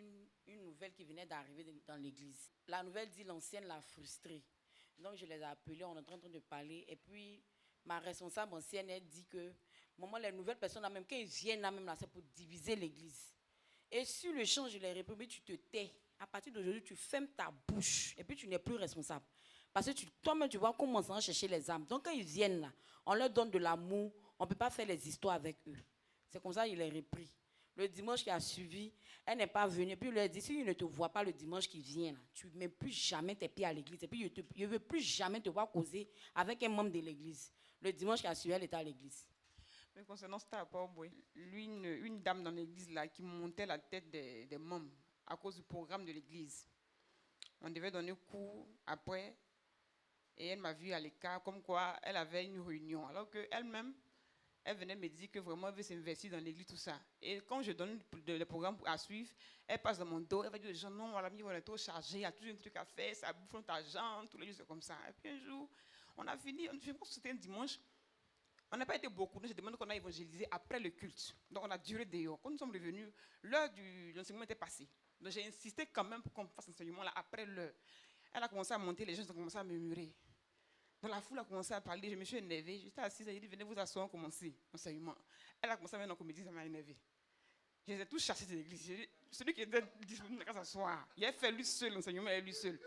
une nouvelle qui venait d'arriver dans l'église. La nouvelle dit l'ancienne l'a frustrée. Donc, je les ai appelés, on est en train de parler. Et puis, ma responsable ancienne, elle dit que, maman, les nouvelles personnes, là, même quand ils viennent là, même là, c'est pour diviser l'église. Et sur le champ, je les réponds, tu te tais. À partir d'aujourd'hui, tu fermes ta bouche. Et puis, tu n'es plus responsable. Parce que toi-même, tu vas commencer à chercher les âmes. Donc, quand ils viennent là, on leur donne de l'amour. On ne peut pas faire les histoires avec eux. C'est comme ça qu'il est repris. Le dimanche qui a suivi, elle n'est pas venue. Puis, il lui a dit, si il ne te voit pas le dimanche qui vient, là, tu ne mets plus jamais tes pieds à l'église. Et puis, je ne veux plus jamais te voir causer avec un membre de l'église. Le dimanche qui a suivi, elle était à l'église. Mais concernant Star Powerboy, une dame dans l'église là qui montait la tête des membres à cause du programme de l'église. On devait donner cours après. Et elle m'a vu à l'écart, comme quoi elle avait une réunion. Alors qu'elle-même, elle venait me dire que vraiment elle veut s'investir dans l'église, tout ça. Et quand je donne le programme à suivre, elle passe dans mon dos, elle va dire aux gens, non, voilà, on est trop chargé, il y a toujours un truc à faire, ça bouffe notre argent, tous les jours c'est comme ça. Et puis un jour, on a fini, je pense que c'était un dimanche, on n'a pas été beaucoup, donc je demande qu'on a évangélisé après le culte. Donc on a duré dehors. Quand nous sommes revenus, l'heure de l'enseignement était passée. Donc j'ai insisté quand même pour qu'on fasse l'enseignement là après l'heure. Elle a commencé à monter, les gens ont commencé à murmurer. Dans la foule a commencé à parler, je me suis énervée. J'étais assise, elle dit, venez vous asseoir, on commence l'enseignement. Elle a commencé à venir en comédie, ça m'a énervée. Je les ai tous chassés de l'église. Celui qui était disponible qu'à s'asseoir, il a fait lui seul, l'enseignement est lui seul.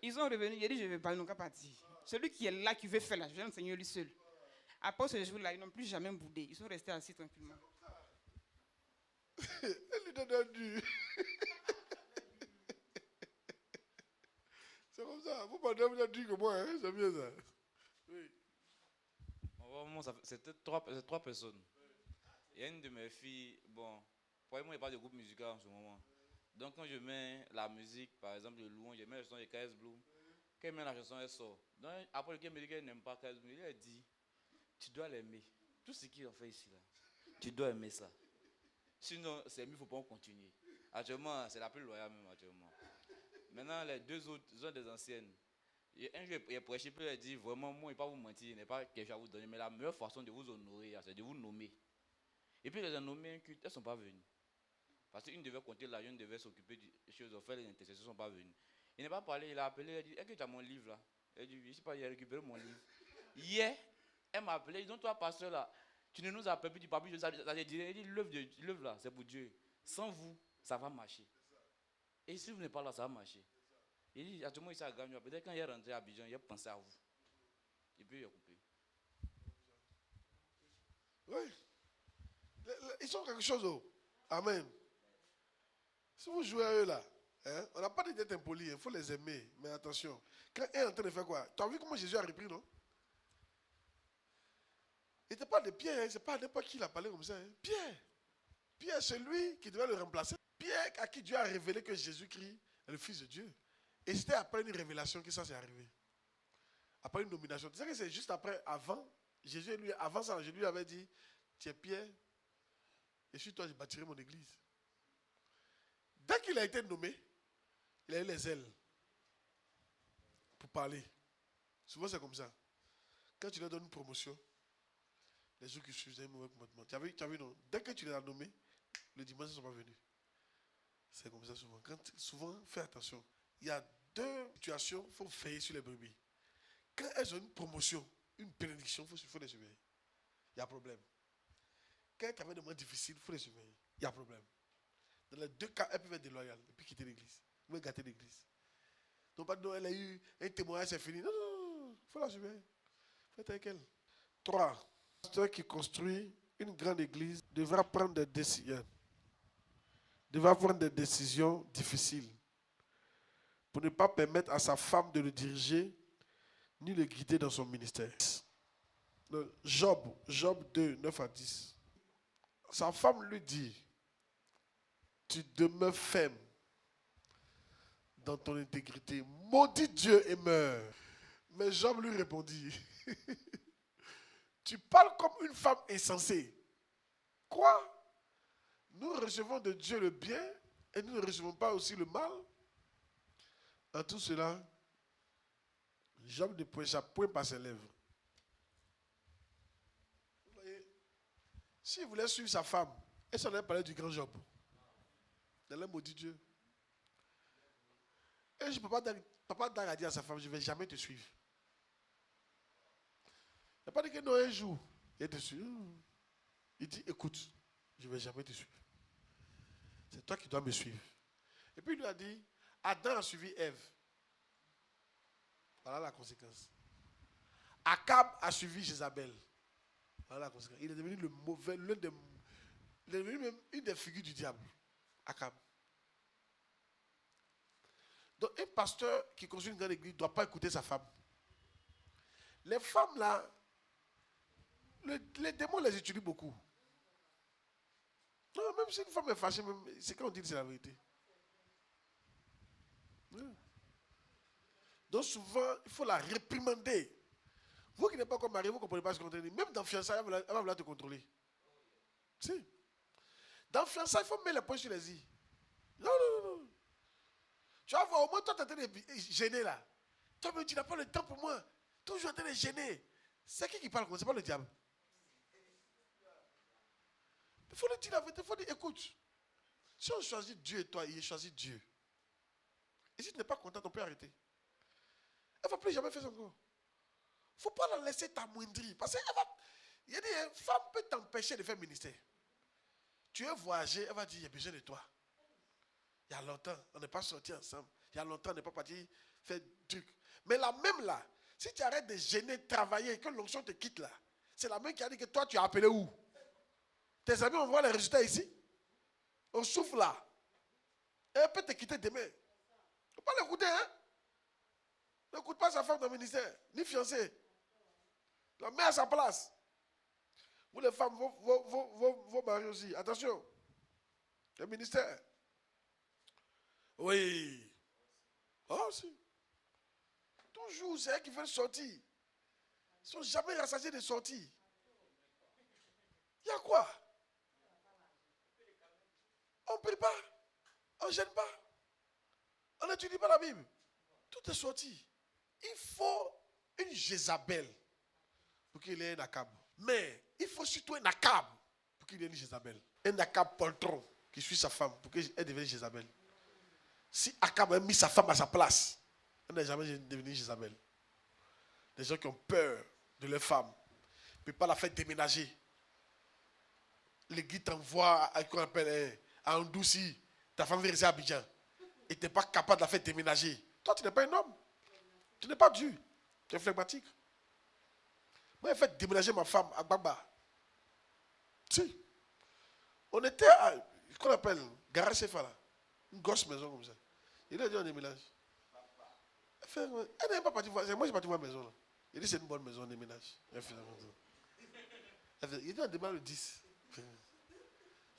Ils sont revenus, il a dit, je ne vais pas, ils n'ont qu'à partir. Celui qui est là, qui veut faire là, je vais l'enseigner lui seul. Après ce jour-là, ils n'ont plus jamais boudé. Ils sont restés assis tranquillement. Elle lui donne un dur. C'est comme ça. Vous m'avez déjà dit que moi, hein, c'est bien ça. Oui. Moi, c'était trois personnes. Il y a une de mes filles, bon, pour moi, il n'y a pas de groupe musical en ce moment. Donc, quand je mets la musique, par exemple, le louange, je mets la chanson de KS Bloom. Quand elle met la chanson, elle sort. Donc, après, quelqu'un me dit qu'elle n'aime pas KS Bloom. Il a dit, tu dois l'aimer. Tout ce qu'ils ont fait ici, là, tu dois aimer ça. Sinon, c'est mieux, il ne faut pas continuer. Actuellement, c'est la plus loyale même actuellement. Maintenant, les deux autres sont des anciennes. Et un jour, il a prêché, puis il a dit, vraiment, moi, il ne vais pas vous mentir, il n'est pas quelque chose à vous donner, mais la meilleure façon de vous honorer, c'est de vous nommer. Et puis, les a nommés un culte, elles ne sont pas venues. Parce qu'une devait compter là, une devait s'occuper des choses, faire les intercessions, elles ne sont pas venues. Il n'est pas parlé, il a appelé, il a dit, est-ce que tu as mon livre là? Elle a dit, je ne sais pas, il a récupéré mon livre. Hier, elle m'a appelé, donc toi, pasteur là, tu ne nous appelles plus, tu parles plus, ça te dit, l'œuvre là, c'est pour Dieu. Sans vous, ça va marcher. Et si vous n'êtes pas là, ça va marcher. Il dit, à tout le monde, il s'est gagné. Peut-être quand il est rentré à Abidjan, il a pensé à vous. Et puis, il a coupé. Oui. Ils sont quelque chose. Oh. Amen. Si vous jouez à eux là, hein, on n'a pas dit d'être impoli, il faut les aimer. Mais attention, quand elle est en train de faire quoi? Tu as vu comment Jésus a repris, non? Il n'était pas de Pierre, hein, c'est pas n'importe qui l'a parlé comme ça. Hein. Pierre. Pierre, c'est lui qui devait le remplacer. Pierre à qui Dieu a révélé que Jésus-Christ est le Fils de Dieu. Et c'était après une révélation que ça s'est arrivé. Après une nomination. Tu sais que c'est juste après, avant, Jésus lui, avant ça, Jésus lui avait dit, tu es Pierre, et sur toi je bâtirai mon église. Dès qu'il a été nommé, il a eu les ailes pour parler. Souvent c'est comme ça. Quand tu leur donnes une promotion, les jours qui suivent, un mauvais comportement. Tu as vu, non? Dès que tu les as nommés, le dimanche, ils ne sont pas venus. C'est comme ça souvent. Souvent, fais attention. Il y a deux situations, il faut veiller sur les brebis. Quand elles ont une promotion, une bénédiction, il faut les surveiller. Il y a problème. Quand elles ont des moments difficiles, il faut les surveiller. Il y a problème. Dans les deux cas, elles peuvent être déloyales et puis quitter l'église. Ou même gâter l'église. Donc, pas elle a eu un témoignage, c'est fini. Non, non, non, il faut la surveiller. Il faut être avec elle. 3. Le pasteur qui construit une grande église devra prendre des décisions difficiles pour ne pas permettre à sa femme de le diriger ni le guider dans son ministère. Job 2, 9 à 10. Sa femme lui dit, tu demeures ferme dans ton intégrité. Maudit Dieu et meurs. Mais Job lui répondit, tu parles comme une femme insensée. Quoi? Nous recevons de Dieu le bien et nous ne recevons pas aussi le mal. En tout cela, Job ne prêcha point par ses lèvres. Vous voyez, s'il voulait suivre sa femme, elle s'en allait parler du grand Job. Elle a maudit Dieu. Et je papa Dag a dit à sa femme, je ne vais jamais te suivre. Il n'a pas dit que non, un jour, il te suit. Il dit, écoute, je ne vais jamais te suivre. C'est toi qui dois me suivre. Et puis il lui a dit, Adam a suivi Ève. Voilà la conséquence. Akab a suivi Jézabel. Voilà la conséquence. Il est devenu le mauvais, il est devenu même une des figures du diable. Akab. Donc un pasteur qui construit une grande église ne doit pas écouter sa femme. Les femmes là, les démons les étudient beaucoup. Non, même si une femme est fâchée, c'est quand on dit que c'est la vérité. Oui. Donc souvent, il faut la réprimander. Vous qui n'êtes pas encore marié, vous ne comprenez pas ce qu'on dit. Même dans fiançailles, elle va vouloir te contrôler. Si. Dans fiançailles, il faut mettre les points sur les i. Non. Tu vas voir, au moins toi, tu es en train de gêner là. Toi, mais tu n'as pas le temps pour moi. Toujours en train de gêner. C'est qui parle comme ça? C'est pas le diable. Il faut le dire la vérité. Il faut dire, écoute, si on choisit Dieu et toi, il choisit Dieu. Et si tu n'es pas content, on peut arrêter. Elle ne va plus jamais faire ça encore. Il ne faut pas la laisser t'amoindrir. Parce qu'elle va. Il y a des femmes peut t'empêcher de faire ministère. Tu veux voyager, elle va dire, il y a besoin de toi. Il y a longtemps, on n'est pas sortis ensemble. Il y a longtemps, on n'est pas parti faire des trucs. Mais la même là, si tu arrêtes de gêner, de travailler, et que l'onction te quitte là, c'est la même qui a dit que toi, tu as appelé où? Tes amis, on voit les résultats ici. On souffle là. Et elle peut te quitter demain. Il ne faut pas l'écouter, hein? N'écoute pas sa femme dans le ministère, ni fiancée. La mets à sa place. Vous les femmes, vos maris aussi. Attention. Le ministère. Oui. Oh, si. Toujours, c'est elle qui fait sortir. Ils ne sont jamais rassasiés de sortir. Il y a quoi? On ne prie pas. On ne gêne pas. On n'étudie pas la Bible. Tout est sorti. Il faut une Jézabel pour qu'il ait un Akab. Mais il faut surtout un Akab pour qu'il ait une Jézabel. Un Akab poltron qui suit sa femme pour qu'elle devienne Jézabel. Si Akab a mis sa femme à sa place, elle n'est jamais devenue Jézabel. Les gens qui ont peur de leur femme ne peuvent pas la faire déménager. L'église t'envoie à Ondouci, ta femme vient rester à Abidjan. Et tu n'es pas capable de la faire déménager. Toi, tu n'es pas un homme. Tu n'es pas Dieu. Tu es flegmatique. Moi, j'ai fait déménager ma femme à Gbagba. Si. On était à, ce qu'on appelle, Garage Sefa là. Une grosse maison comme ça. Il a dit on déménage. Elle n'est pas partie voir. Moi, je suis parti voir la maison là. Il dit c'est une bonne maison, on déménage. Il dit on démarre le 10.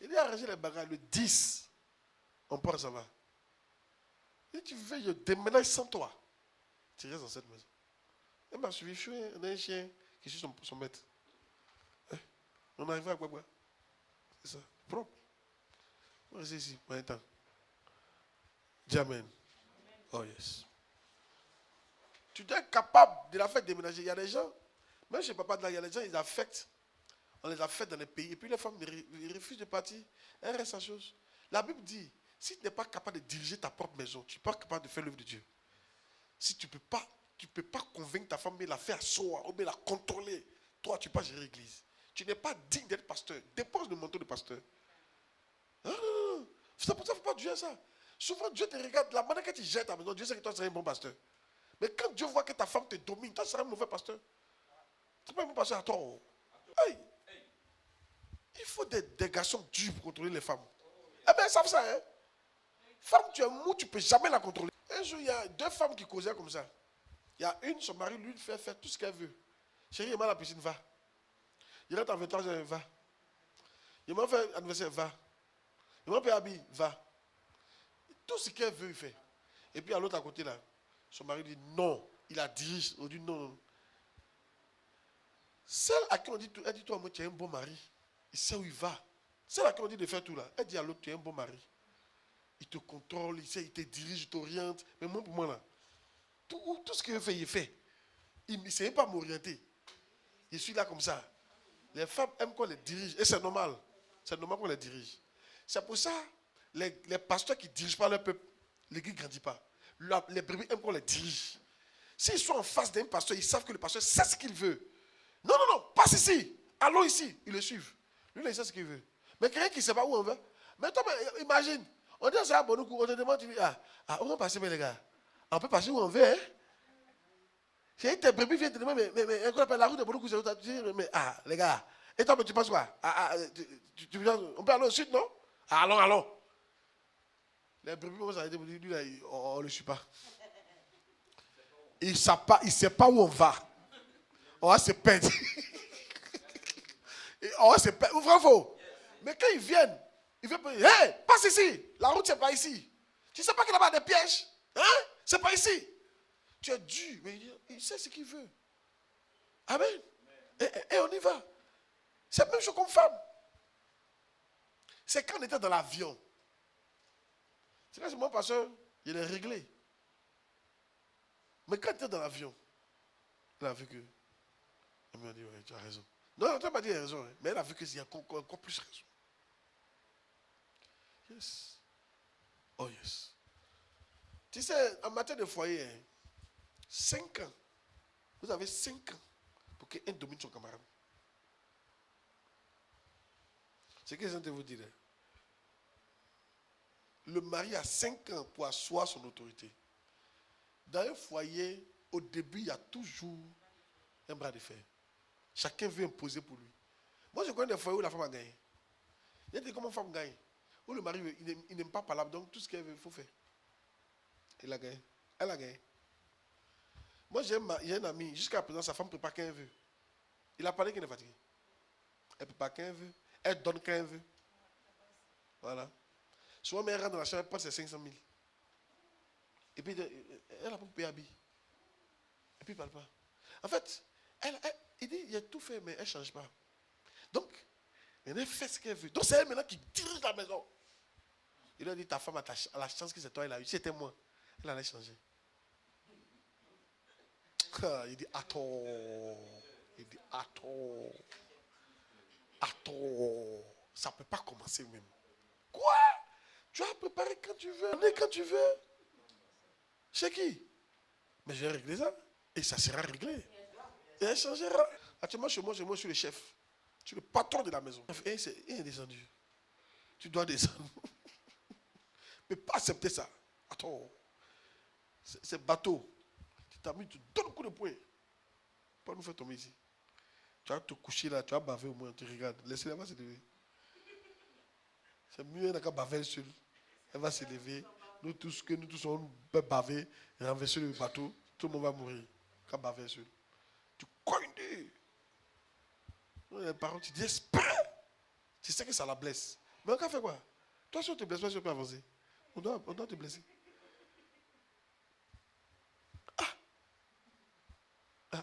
Il dit arranger les bagages le 10. On part, ça va. Et tu veux, je déménage sans toi. Tu restes dans cette maison. Elle m'a suivi, on a un chien qui suit son maître. On arrive à Gbagba. C'est ça, propre. On reste ici, pour un temps. Dis Amen. Oh yes. Tu dois être capable de la faire déménager. Il y a des gens, même chez papa de là, il y a des gens, ils affectent. On les affecte dans les pays. Et puis les femmes ils refusent de partir. Elles restent à chose. La Bible dit, si tu n'es pas capable de diriger ta propre maison, tu n'es pas capable de faire l'œuvre de Dieu. Si tu ne peux pas convaincre ta femme, mais la faire asseoir, ou bien la contrôler, toi, tu ne peux pas gérer l'église. Tu n'es pas digne d'être pasteur. Dépose le manteau de pasteur. Non. C'est pour ça qu'il ne faut pas Dieu ça. Souvent, Dieu te regarde, la manière que tu jettes ta maison, Dieu sait que toi, tu seras un bon pasteur. Mais quand Dieu voit que ta femme te domine, toi, tu seras un mauvais pasteur. Tu n'es pas un bon pasteur à toi. Hey. Il faut des garçons durs pour contrôler les femmes. Eh bien, ils savent ça, hein. Femme, tu es mou, tu ne peux jamais la contrôler. Un jour, il y a deux femmes qui causaient comme ça. Il y a une, son mari, lui, fait faire tout ce qu'elle veut. Chérie, il m'a la piscine, va. Il rentre en 23 ans, va. Il m'a fait anniversaire, va. Il m'a fait habiller, va. Tout ce qu'elle veut, il fait. Et puis à l'autre à côté, là, son mari dit non. Il la dirige. On dit non. Celle à qui on dit, elle dit toi, moi, tu es un bon mari. Il sait où il va. Celle à qui on dit de faire tout là. Elle dit à l'autre, tu es un bon mari. Il te contrôle, il te dirige, il t'oriente. Mais moi, pour moi, là, tout ce qu'il fait, il fait. Il ne sait pas m'orienter. Je suis là comme ça. Les femmes aiment qu'on les dirige. Et c'est normal. C'est normal qu'on les dirige. C'est pour ça, les pasteurs qui ne dirigent pas leur peuple, l'église ne grandit pas. Les brebis aiment qu'on les dirige. S'ils sont en face d'un pasteur, ils savent que le pasteur sait ce qu'il veut. Non, passe ici. Allons ici. Ils le suivent. Lui, il sait ce qu'il veut. Mais quelqu'un qui ne sait pas où on va. Mais toi, imagine. On dit ça à Bonoukou, on te demande, tu dis, on va passer, mais les gars, on peut passer où on veut, hein? Si tes brebis viennent te demander, mais la route de Bonoukou, c'est où tu dis, mais les gars, et toi, tu penses quoi? On peut aller au sud, non? Allons. Les brebis vont s'arrêter pour dire, lui, on ne le suit pas. Il ne sait pas où on va. On va se perdre. On va se perdre. Vrai ou faux? Mais quand ils viennent, il veut dire, hey, passe ici. La route, c'est pas ici. Tu ne sais pas qu'il y a des pièges. Hein? C'est pas ici. Tu es dur, mais il sait ce qu'il veut. Amen. Et on y va. C'est la même chose comme femme. C'est quand on était dans l'avion. C'est quand mon pasteur, il est réglé. Mais quand il était dans l'avion, il a vu que. Elle m'a dit, ouais, tu as raison. Non, tu n'as pas dit raison, hein, mais elle a vu qu'il y a encore plus raison. Yes. Oh yes. Tu sais, en matière de foyer, 5 ans. Vous avez 5 ans pour qu'un domine son camarade. C'est ce que je viens de vous dire. Le mari a 5 ans pour asseoir son autorité. Dans un foyer, au début, il y a toujours un bras de fer. Chacun veut imposer pour lui. Moi, je connais des foyers où la femme a gagné. Il y a des comment femme gagne. Où le mari, il n'aime pas parler, donc tout ce qu'elle veut, il faut faire. Il a gagné. Elle a gagné. Moi, j'ai un ami, jusqu'à présent, sa femme prépare quand elle veut. Il a parlé qu'elle est fatiguée. Elle prépare quand elle veut. Elle donne quand elle veut. Voilà. Souvent, elle rentre dans la chambre, elle prend ses 500 000. Et puis, elle a pas payé habit. Et puis, il ne parle pas. En fait, il dit, il a tout fait, mais elle ne change pas. Donc, elle fait ce qu'elle veut. Donc, c'est elle maintenant qui dirige la maison. Il lui a dit, ta femme a la chance que c'est toi, elle a eu. Si c'était moi, elle allait changer. Il dit, attends. Il dit, attends. Attends. Ça ne peut pas commencer même. Quoi? Tu as préparé quand tu veux. Quand tu veux. Chez qui? Mais je vais régler ça. Et ça sera réglé. Et elle changera. Actuellement, chez moi, je suis le chef. Je suis le patron de la maison. Et il est descendu. Tu dois descendre. Mais pas accepter ça. Attends. C'est bateau. Tu t'as mis, tu donnes un coup de poing. Pas nous faire tomber ici. Tu vas te coucher là, tu vas baver au moins, tu regardes. Laissez-la, elle va se lever. C'est mieux, elle n'a qu'à baver seule. Elle va se lever. Nous tous, on peut baver, renverser le bateau, tout le monde va mourir. Qu'à baver seul. Tu cognes. Les parents, tu dis espère. Tu sais que ça la blesse. Mais on va faire quoi? Toi, si on te blesse pas, si on peut avancer. On doit te blesser.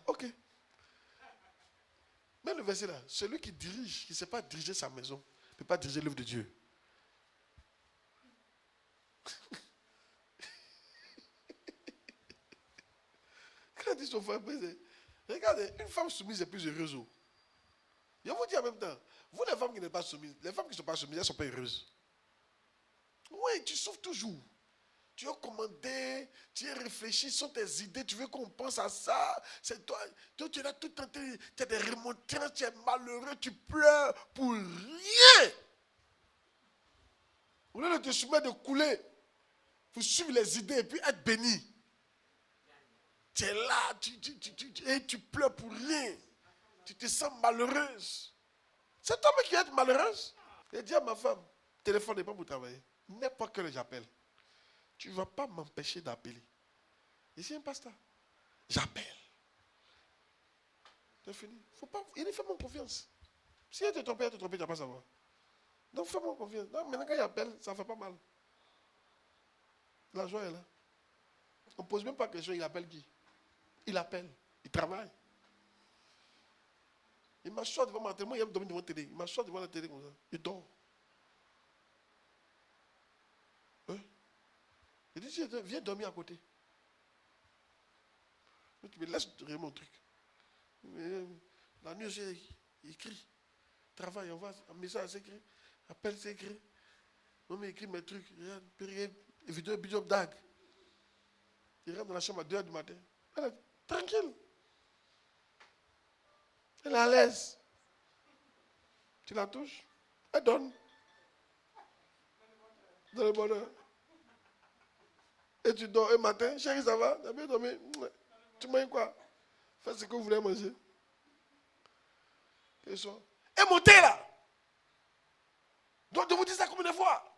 Ok. Mais le verset là, celui qui dirige, qui ne sait pas diriger sa maison, ne peut pas diriger l'œuvre de Dieu. Quand il dit son frère, regardez, une femme soumise est plus heureuse. Je vous dis en même temps, vous les femmes qui n'êtes pas soumises, les femmes qui ne sont pas soumises, elles ne sont pas heureuses. Oui, tu souffres toujours. Tu es commandé, tu es réfléchi, ce sont tes idées, tu veux qu'on pense à ça. C'est toi, tu es là tout tenté, tu as des remontrances, tu es malheureux, tu pleures pour rien. Au lieu de te soumettre, de couler, pour suivre les idées et puis être béni. Tu es là, tu pleures pour rien. Tu te sens malheureuse. C'est toi qui es malheureuse. J'ai dit à ma femme, téléphone n'est pas pour travailler. N'importe quel j'appelle. Tu ne vas pas m'empêcher d'appeler. Je suis un pasteur. J'appelle. C'est fini. Faut pas, il dit, fais-moi confiance. Si elle te trompe, tu ne vas pas savoir. Donc fais-moi confiance. Non, maintenant quand il appelle, ça ne fait pas mal. La joie est là. On ne pose même pas question, il appelle qui? Il appelle. Il travaille. Il m'assoit devant ma télé. Moi, il aime dormir devant la télé. Il m'assoit devant la télé comme ça. Il dort. Hein? Il dit, viens dormir à côté. Tu me laisses rire mon truc. La nuit, il écrit. Travaille, on va, un message s'écrit. Appel s'écrit. Non, mais il écrit mes trucs. Regarde, vidéo, bidon d'ag. Il rentre dans la chambre à 2h du matin. Elle est tranquille. Elle est à l'aise. Tu la touches, elle donne. Dans le bonheur. Et tu dors un matin, chérie, ça va? Tu as bien dormi? Tu manges quoi? Faites ce que vous voulez manger. Et montez là! Donc, je vous dis ça combien de fois?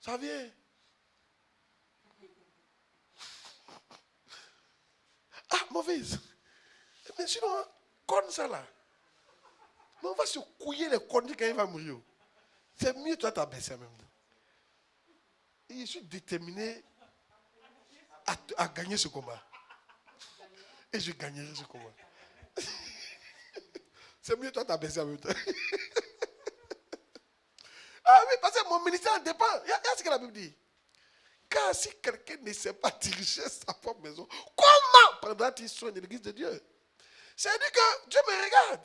Ça vient. Ah, mauvaise. Mais sinon, comme ça là. Mais on va se couiller les conneries quand il va mourir. C'est mieux, toi, t'abaisser en même temps. Et je suis déterminé à gagner ce combat. Et je gagnerai ce combat. C'est mieux, toi, t'as baissé en même temps. Ah oui, parce que mon ministère en dépend. Il y a ce que la Bible dit. Car si quelqu'un ne sait pas diriger sa propre maison, comment prendra-t-il soin de l'église de Dieu? C'est-à-dire que Dieu me regarde.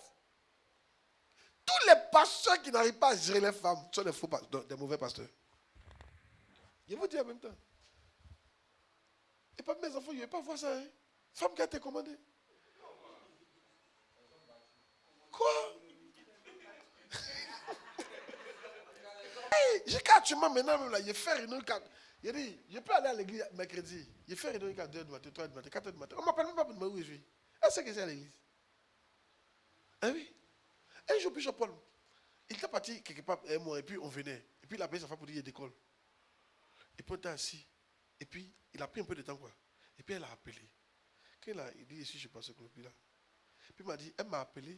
Tous les pasteurs qui n'arrivent pas à gérer les femmes sont des faux pasteurs, des mauvais pasteurs. Je vous dis en même temps. Et pas mes enfants, je ne vais pas voir ça. Hein? Femme qui a été commandée. Quoi? Hey, j'ai actuellement maintenant, même là, je fais réunion 4. Il dit, je peux aller à l'église mercredi. Je fais réunion 4 heures du matin, 3 heures du matin, 4 heures du matin. On ne m'appelle même pas pour demander où je suis. Est-ce que c'est à l'église? Ah oui. Un jour, Bishop Paul, il était parti quelque part un mois, et puis on venait. Et puis il a appelé sa femme pour dire qu'il décolle. Et puis on était assis. Et puis il a pris un peu de temps, quoi. Et puis elle a appelé. Quand il dit ici, je passe au puis là. Puis il m'a dit, elle m'a appelé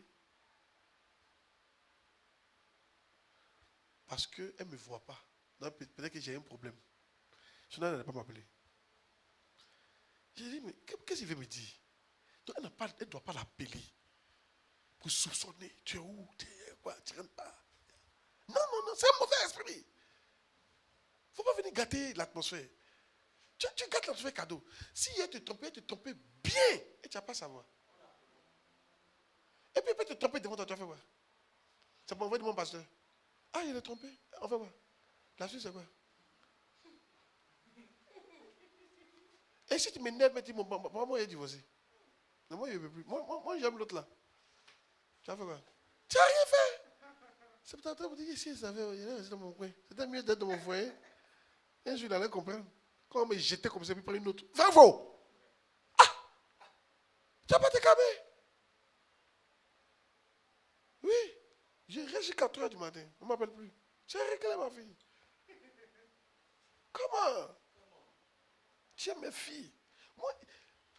parce qu'elle ne me voit pas. Donc peut-être que j'ai un problème. Sinon, elle n'allait pas m'appeler. J'ai dit, mais qu'est-ce qu'il veut me dire? Donc elle ne doit pas l'appeler pour soupçonner. Tu es où? Tu es quoi? Tu ne rentres pas. Non, non, non, c'est un mauvais esprit. Il ne faut pas venir gâter l'atmosphère. Tu gâtes l'atmosphère cadeau. Si elle te trompait bien. Et tu n'as pas à savoir. Et puis elle peut te tromper devant toi, tu vas faire quoi? Ça peut envoyer de mon pasteur. Ah, il est trompé. On fait quoi? La suite, c'est quoi? Et si tu m'énerves, tu dis, moi, il est divorcé. Non, moi, il ne veut plus. Moi j'aime l'autre là. Tu as fait quoi? Tu n'as rien fait. C'est peut-être pour dire, si il savait, il est resté dans mon coin. C'était mieux d'être dans mon foyer. Un jour, il allait comprendre. Quand on me jetait comme ça, puis prendre une autre. Vrai faux? Ah! Tu n'as pas été calmé? Oui. J'ai resté jusqu'à 4 heures du matin. On ne m'appelle plus. J'ai réglé ma fille. Comment? J'aime mes filles. Moi,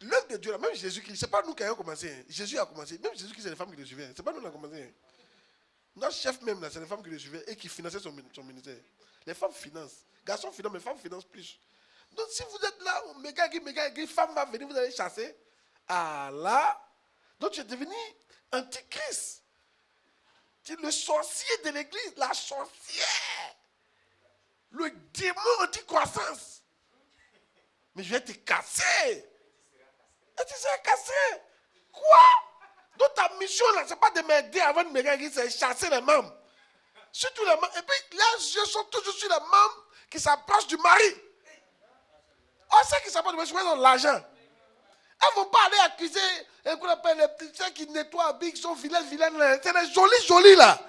l'œuvre de Dieu, là, même Jésus-Christ, ce n'est pas nous qui avons commencé. Hein. Jésus a commencé. Même Jésus-Christ, c'est les femmes qui le suivaient. Ce n'est pas nous qui avons commencé. Hein. Notre chef même, là, c'est les femmes qui le suivaient et qui finançaient son ministère. Les femmes financent. Garçons financent, mais les femmes financent plus. Donc si vous êtes là, méga, femme va venir, vous allez chasser. Ah là, donc tu es devenu antichrist. Tu es le sorcier de l'église, la sorcière. Le démon anti-croissance. Mais je vais te casser. Et tu seras cassé. Quoi? Donc ta mission là, ce n'est pas de m'aider avant de me c'est chasser les membres. Surtout les membres. Et puis les yeux sont toujours sur les membres qui s'approchent du mari. On sait qu'ils s'approchent du mari, ils ont l'argent. Elles ne vont pas aller accuser qu'on appelle les petits qui nettoient, qui sont vilaines. C'est les jolis là.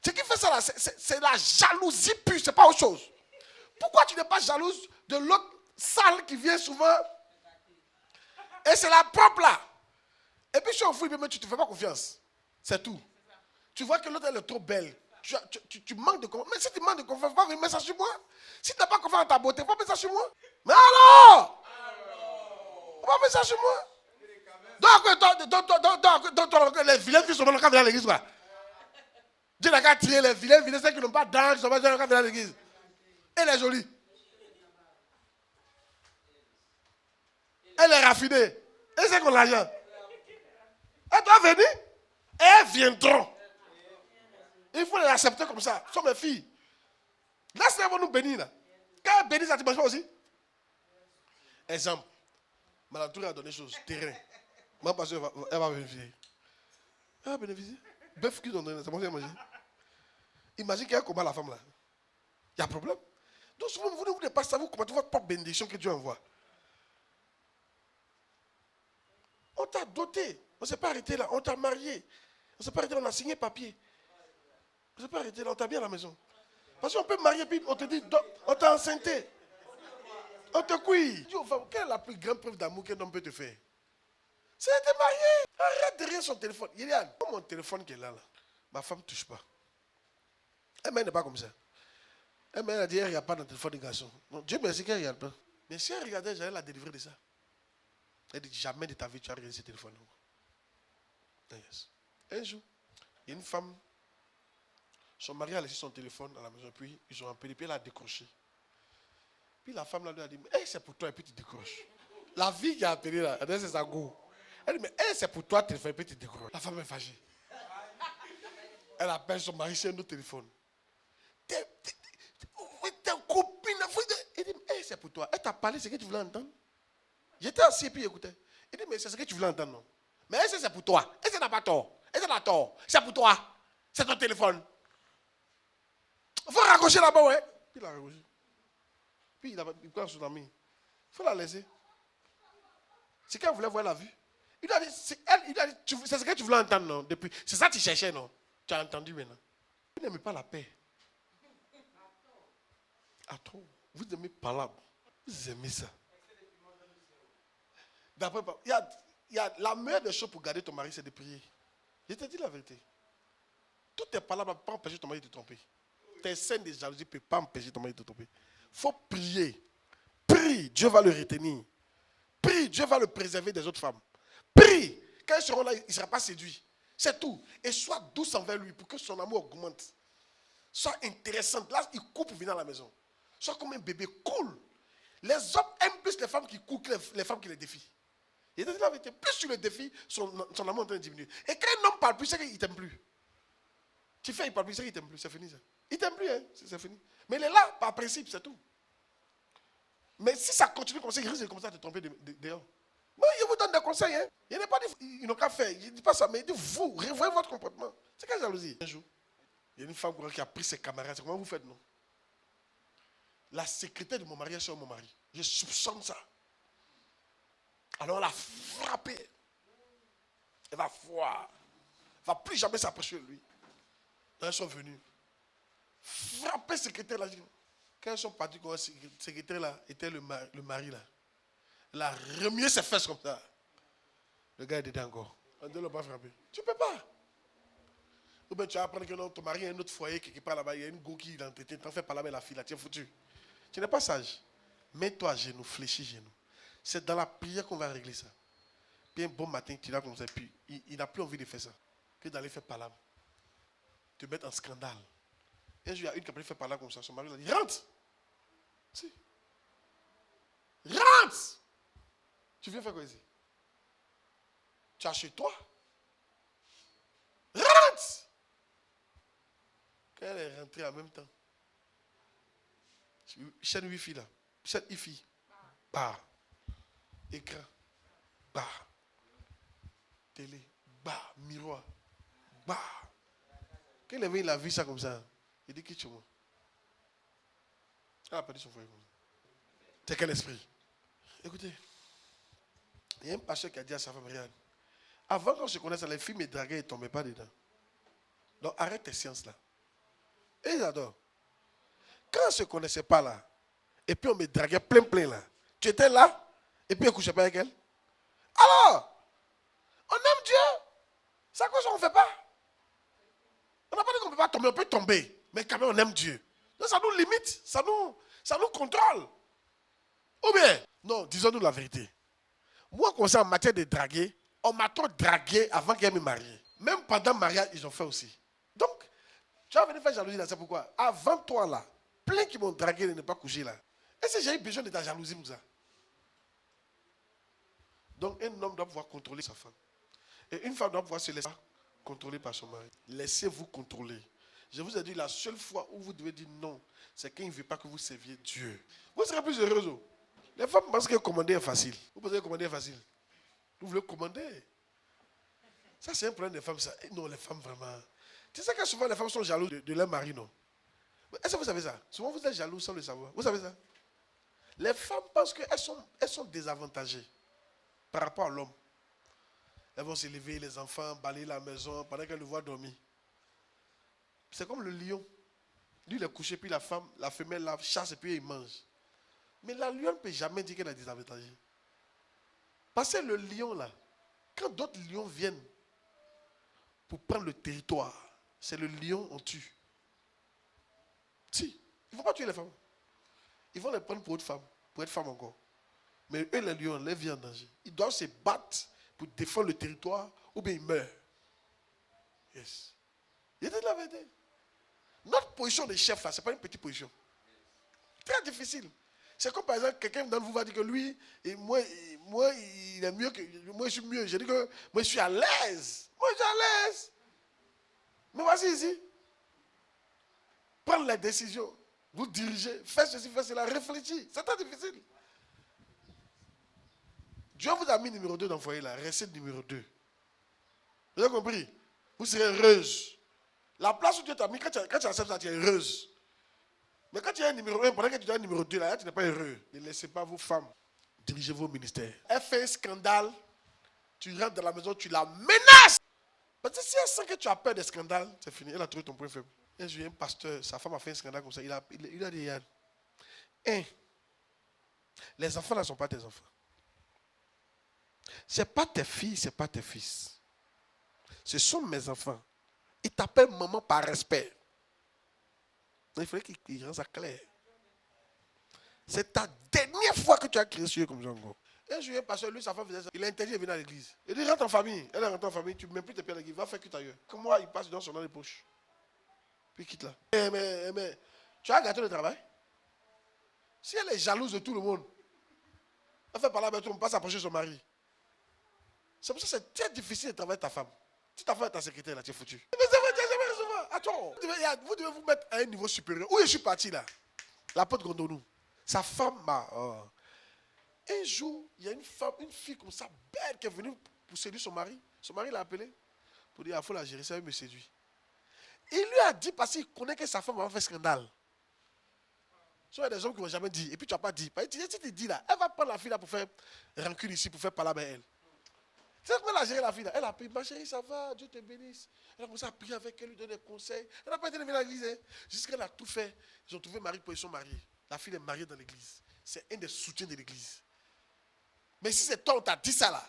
Ce qui fait ça là, c'est la jalousie pure, ce n'est pas autre chose. Pourquoi tu n'es pas jalouse de l'autre sale qui vient souvent? Et c'est la propre là. Et puis si on fouille, mais tu ne te fais pas confiance. C'est tout. Tu vois que l'autre elle est trop belle. Tu manques de confiance. Mais si tu manques de confiance, va venir mettre ça sur moi. Si tu n'as pas confiance en ta beauté, va mettre ça sur moi. Mais alors va mettre ça sur moi. Donc les vilains filles sont dans le cadre de l'église. Quoi. Dieu n'a qu'à tirer les vilains, ceux qui n'ont pas d'âge, qui sont pas dans le cadre de l'église. Elle est jolie. Elle est raffinée. Et c'est qu'on l'argent. Elle doit venir. Et elles viendront. Il faut les accepter comme ça. Ce sont mes filles. Laisse-les nous bénir. Là. Quand elles bénissent, ça ne marche pas aussi. Exemple. Madame Touré a donné chose. Terrain. Ma pasteur, elle va bénéficier. Elle va bénéficier. Bœuf qu'ils ont donné, c'est bon, c'est manger. Imagine qu'elle combat la femme là. Il y a un problème. Donc souvent, vous ne voulez pas savoir comment tu vois votre bénédiction que Dieu envoie. On t'a doté. On ne s'est pas arrêté là. On t'a marié. On ne s'est pas arrêté là. On a signé papier. On ne s'est pas arrêté là. On t'a bien à la maison. Parce qu'on peut marier puis on te dit, on t'a enceinté. On te couille. Quelle est la plus grande preuve d'amour qu'un homme peut te faire? C'est de marier. Arrête derrière son téléphone. Iliane, mon téléphone qui est là, ma femme ne touche pas. Elle n'est pas comme ça. Elle a dit, elle ne regarde pas dans le téléphone des garçons. Non, Dieu merci qu'elle ne regarde pas. Mais si elle regardait, j'allais la délivrer de ça. Elle dit, jamais de ta vie tu as regardé ce téléphone. Yes. Un jour, il y a une femme, son mari a laissé son téléphone à la maison, puis ils ont appelé, puis elle a décroché. Puis la femme là lui a dit, mais c'est pour toi, et puis tu décroches. La fille qui a appelé là, elle dit, c'est sa go. Elle dit, mais c'est pour toi, tu fais, et puis tu décroches. La femme est fâchée. Elle appelle son mari sur un autre téléphone. T'es copine. Elle dit, c'est pour toi. Elle t'a parlé, c'est ce que tu voulais entendre. J'étais assis et puis j'écoutais. Elle dit, mais c'est ce que tu voulais entendre, non? Mais est-ce que c'est pour toi? Est-ce que tu n'as pas tort? Est-ce que tu as tort? C'est pour toi. C'est ton téléphone. Il faut raccrocher là-bas, ouais. Puis il a raccroché. Puis il prend son ami. Il faut la laisser. C'est qu'elle voulait voir la vue. Il a dit, c'est ce que tu voulais entendre, non? Depuis. C'est ça que tu cherchais, non? Tu as entendu maintenant. Vous n'aimez pas la paix. À trop. Vous aimez palabre. Vous aimez ça. D'après, la meilleure des choses pour garder ton mari, c'est de prier. Je te dis la vérité. Toutes tes palabres ne peuvent pas empêcher ton mari de te tromper. Tes scènes de jalousie ne peuvent pas empêcher ton mari de te tromper. Il faut prier. Prie, Dieu va le retenir. Prie, Dieu va le préserver des autres femmes. Prie. Quand ils seront là, il ne sera pas séduit. C'est tout. Et sois douce envers lui pour que son amour augmente. Sois intéressante. Là, il court pour venir à la maison. Sois comme un bébé cool. Les hommes aiment plus les femmes qui courent que les femmes qui les défient. Il te dit la vérité. Plus tu le défies, son amour est en train de diminuer. Et quand un homme parle plus, c'est qu'il ne t'aime plus. Tu fais, il parle plus, c'est qu'il ne t'aime plus. C'est fini ça. Il ne t'aime plus, hein. C'est fini. Mais il est là, par principe, c'est tout. Mais si ça continue comme ça, il risque de commencer à te tromper dehors. Moi, je vous donne des conseils. Hein. Il n'est pas dit, ils n'ont qu'à faire. Je ne dis pas ça, mais il dit, vous, revoyez votre comportement. C'est quelle jalousie? Un jour, il y a une femme qui a pris ses camarades. Comment vous faites, non? La secrétaire de mon mari est sur mon mari. Je soupçonne ça. Alors elle a frappé. Elle va voir. Elle ne va plus jamais s'approcher de lui. Quand ils sont venus, frapper le secrétaire là. Quand ils sont partis, le secrétaire là était le mari là. Elle a remué ses fesses comme ça. Le gars est dedans encore. On ne l'a pas frappé. Tu ne peux pas. Ou bien tu vas apprendre que non, ton mari a un autre foyer quelque part là-bas. Il y a une go qui l'entretient. Tu n'en fais pas là, mais la fille là, tu es foutu. Tu n'es pas sage. Mets-toi à genoux, fléchis genoux. C'est dans la prière qu'on va régler ça. Puis un bon matin, tu l'as comme ça. Puis il n'a plus envie de faire ça. Que d'aller faire palabre. Te mettre en scandale. Un jour, il y a une qui a fait palabre comme ça. Son mari lui a dit, rentre. Si. Rentre. Tu viens faire quoi ici? Tu as chez toi? Rentre. Quand elle est rentrée en même temps. Chaîne Wi-Fi là. Chaîne Wi-Fi. Bah. Écran. Bah. Télé. Bah. Miroir. Bah. Quand il a vu ça comme ça, il dit, quitte moi. Elle a perdu son foyer comme ça. C'est quel esprit? Écoutez. Il y a un pasteur qui a dit à sa femme, regarde. Avant qu'on se connaisse, les filles me draguaient et ne tombaient pas dedans. Donc arrête tes sciences là. Et ils adorent. Quand on ne se connaissait pas là, et puis on me draguait plein là, tu étais là, et puis on ne couchait pas avec elle. Alors, on aime Dieu. C'est à cause qu'on ne fait pas. On n'a pas dit qu'on ne peut pas tomber, on peut tomber. Mais quand même on aime Dieu. Donc ça nous limite, ça nous contrôle. Ou bien, non, disons-nous la vérité. Moi, comme ça, en matière de draguer, on m'a trop dragué avant qu'elle me marie. Même pendant le mariage, ils ont fait aussi. Donc, tu vas venir faire jalousie là, c'est pourquoi. Avant toi là, plein qui m'ont dragué de ne pas coucher là. Est-ce que j'ai eu besoin de ta jalousie comme ça? Donc, un homme doit pouvoir contrôler sa femme. Et une femme doit pouvoir se laisser contrôler par son mari. Laissez-vous contrôler. Je vous ai dit, la seule fois où vous devez dire non, c'est quand il ne veut pas que vous serviez Dieu. Vous serez plus heureux. Les femmes pensent que commander est facile. Vous pensez que commander est facile? Vous voulez commander? Ça, c'est un problème des femmes. Ça. Non, les femmes, vraiment. Tu sais que souvent, les femmes sont jalouses de leur mari, non? Est-ce que vous savez ça? Souvent, vous êtes jaloux sans le savoir. Vous savez ça? Les femmes pensent qu'elles sont désavantagées par rapport à l'homme. Elles vont se lever, les enfants, balayer la maison pendant qu'elles le voient dormir. C'est comme le lion. Lui, il est couché, puis la femelle, la chasse et puis il mange. Mais la lionne ne peut jamais dire qu'elle est désavantagée. Parce que le lion, là, quand d'autres lions viennent pour prendre le territoire, c'est le lion on tue. Si, il ne faut pas tuer les femmes. Ils vont les prendre pour être femmes encore. Mais eux, les lions, les viennent en danger. Ils doivent se battre pour défendre le territoire ou bien ils meurent. Yes. Il était de la vérité. Notre position de chef, là, ce n'est pas une petite position. Très difficile. C'est comme par exemple, quelqu'un d'entre vous va dire que lui, et moi, il est mieux que moi, je suis mieux. Je dis que moi, je suis à l'aise. Moi, je suis à l'aise. Mais voici ici. Prendre les décisions. Vous dirigez. Faites ceci, faites cela. Réfléchissez. C'est très difficile. Dieu vous a mis numéro 2 dans le foyer là. Restez numéro 2. Vous avez compris? Vous serez heureuse. La place où Dieu t'a mis, quand tu acceptes ça, tu es heureuse. Mais quand tu es un numéro 1, pendant que tu es un numéro 2, là, tu n'es pas heureux. Ne laissez pas vos femmes diriger vos ministères. Elle fait un scandale, tu rentres dans la maison, tu la menaces. Parce que si elle sent que tu as peur des scandales, c'est fini. Elle a trouvé ton point faible. Un jour, un pasteur, sa femme a fait un scandale comme ça. Il a dit, Yann, les enfants ne sont pas tes enfants. Ce n'est pas tes filles, ce n'est pas tes fils. Ce sont mes enfants. Ils t'appellent maman par respect. Il fallait qu'il rende ça clair. C'est ta dernière fois que tu as crié sur eux comme ça encore. Un jour, parce que lui, sa femme faisait ça. Il a interdit de venir à l'église. Il dit, rentre en famille. Elle est rentrée en famille, tu ne mets plus tes pieds à l'église. Va faire culte ailleurs. Comme moi, il passe dans son dans les poches. Puis il quitte là. Mais, tu as gâté le travail. Si elle est jalouse de tout le monde, elle fait parler avec tout le monde, pas s'approcher de son mari. C'est pour ça que c'est très difficile de travailler avec ta femme. Si ta femme est ta secrétaire, là, tu es foutu. Mais c'est vrai, jamais recevoir. Attends, vous devez vous mettre à un niveau supérieur. Où je suis parti là? La porte Gondonou. Sa femme m'a. Un jour, il y a une fille comme ça, belle, qui est venue pour séduire son mari. Son mari l'a appelé pour dire, il faut la gérer, ça me séduit. Il lui a dit, parce qu'il connaît que sa femme va faire scandale. Il y a des hommes qui ne vont jamais dire, et puis tu n'as pas dit. Si tu dis là, elle va prendre la fille là pour faire rancune ici, pour faire parler avec elle. C'est comment elle a géré la fille là? Elle a pris, ma chérie, ça va, Dieu te bénisse. Elle a commencé à prier avec elle, lui donner des conseils. Elle n'a pas été venue à l'église. Hein. Jusqu'à qu'elle a tout fait. Ils ont trouvé mari pour ils sont mariés. La fille est mariée dans l'église. C'est un des soutiens de l'église. Mais si c'est toi, on t'a dit ça là,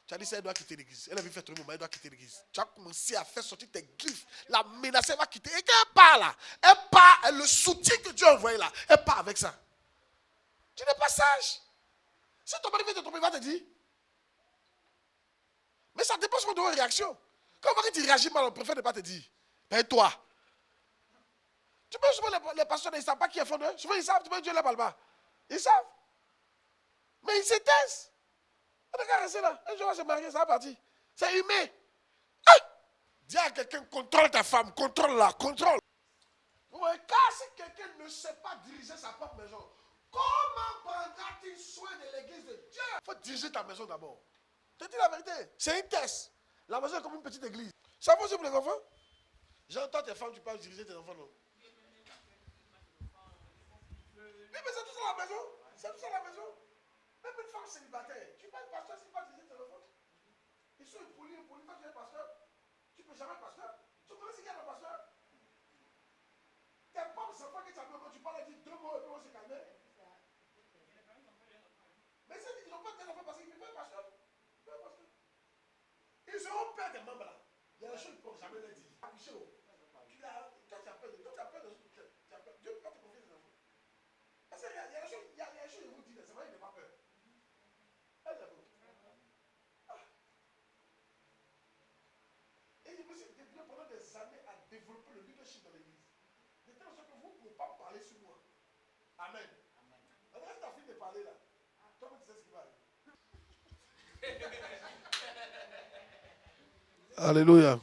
tu as dit ça, elle doit quitter l'église. Elle a vu faire tourner mon mari, elle doit quitter l'église. Tu as commencé à faire sortir tes griffes, la menacer, elle va quitter. Et quand elle part là, elle part, le soutien que Dieu a envoyé là, elle part avec ça. Tu n'es pas sage. Si ton mari vient te tromper, il va te dire. Mais ça dépend de ton réaction. Quand tu réagis mal, on préfère ne pas te dire. Mais toi, tu peux souvent les pasteurs, ils ne savent pas qui est fondeur. Souvent ils savent, tu peux Dieu ne les parle pas. Ils savent. Mais ils se taisent. On a qu'à rester là. Un jour, on va se marier, ça va partir. C'est humain. Ah! Dis à quelqu'un, contrôle ta femme, contrôle-la, contrôle. Car si quelqu'un ne sait pas diriger sa propre maison, comment prendra-t-il soin de l'église de Dieu? Il faut diriger ta maison d'abord. Je te dis la vérité. C'est un test. La maison est comme une petite église. Ça vaut aussi pour les enfants? J'entends tes femmes, tu peux diriger tes enfants, non? Oui, mais c'est tout ça la maison. C'est tout ça la maison. Même une femme célibataire, tu peux être pasteur si tu pas diriger tes enfants. Ils sont impolis, quand tu es pasteur. Tu ne peux jamais être pasteur. Tu connais ce qu'il y a dans le pasteur? Tes propres enfants qui t'appellent quand tu parles, ils disent deux mots et puis on se calme. Mais ils n'ont pas tes enfants parce qu'ils ne peuvent pas être pasteur. Ils auront peur des membres là. Il y a des choses qu'ils ne peuvent jamais leur dire. Quand tu appelles, Dieu ne peut pas te confier des enfants. Parce qu'il y a des choses, ils vous disent, c'est vrai, il n'a pas peur. Et il vous dit pendant des années à développer le leadership dans l'église. De telle sorte que vous ne pouvez pas parler sur moi. Amen. Alors, si tu as fini de parler là, toi, tu sais ce qui va arriver. Alléluia.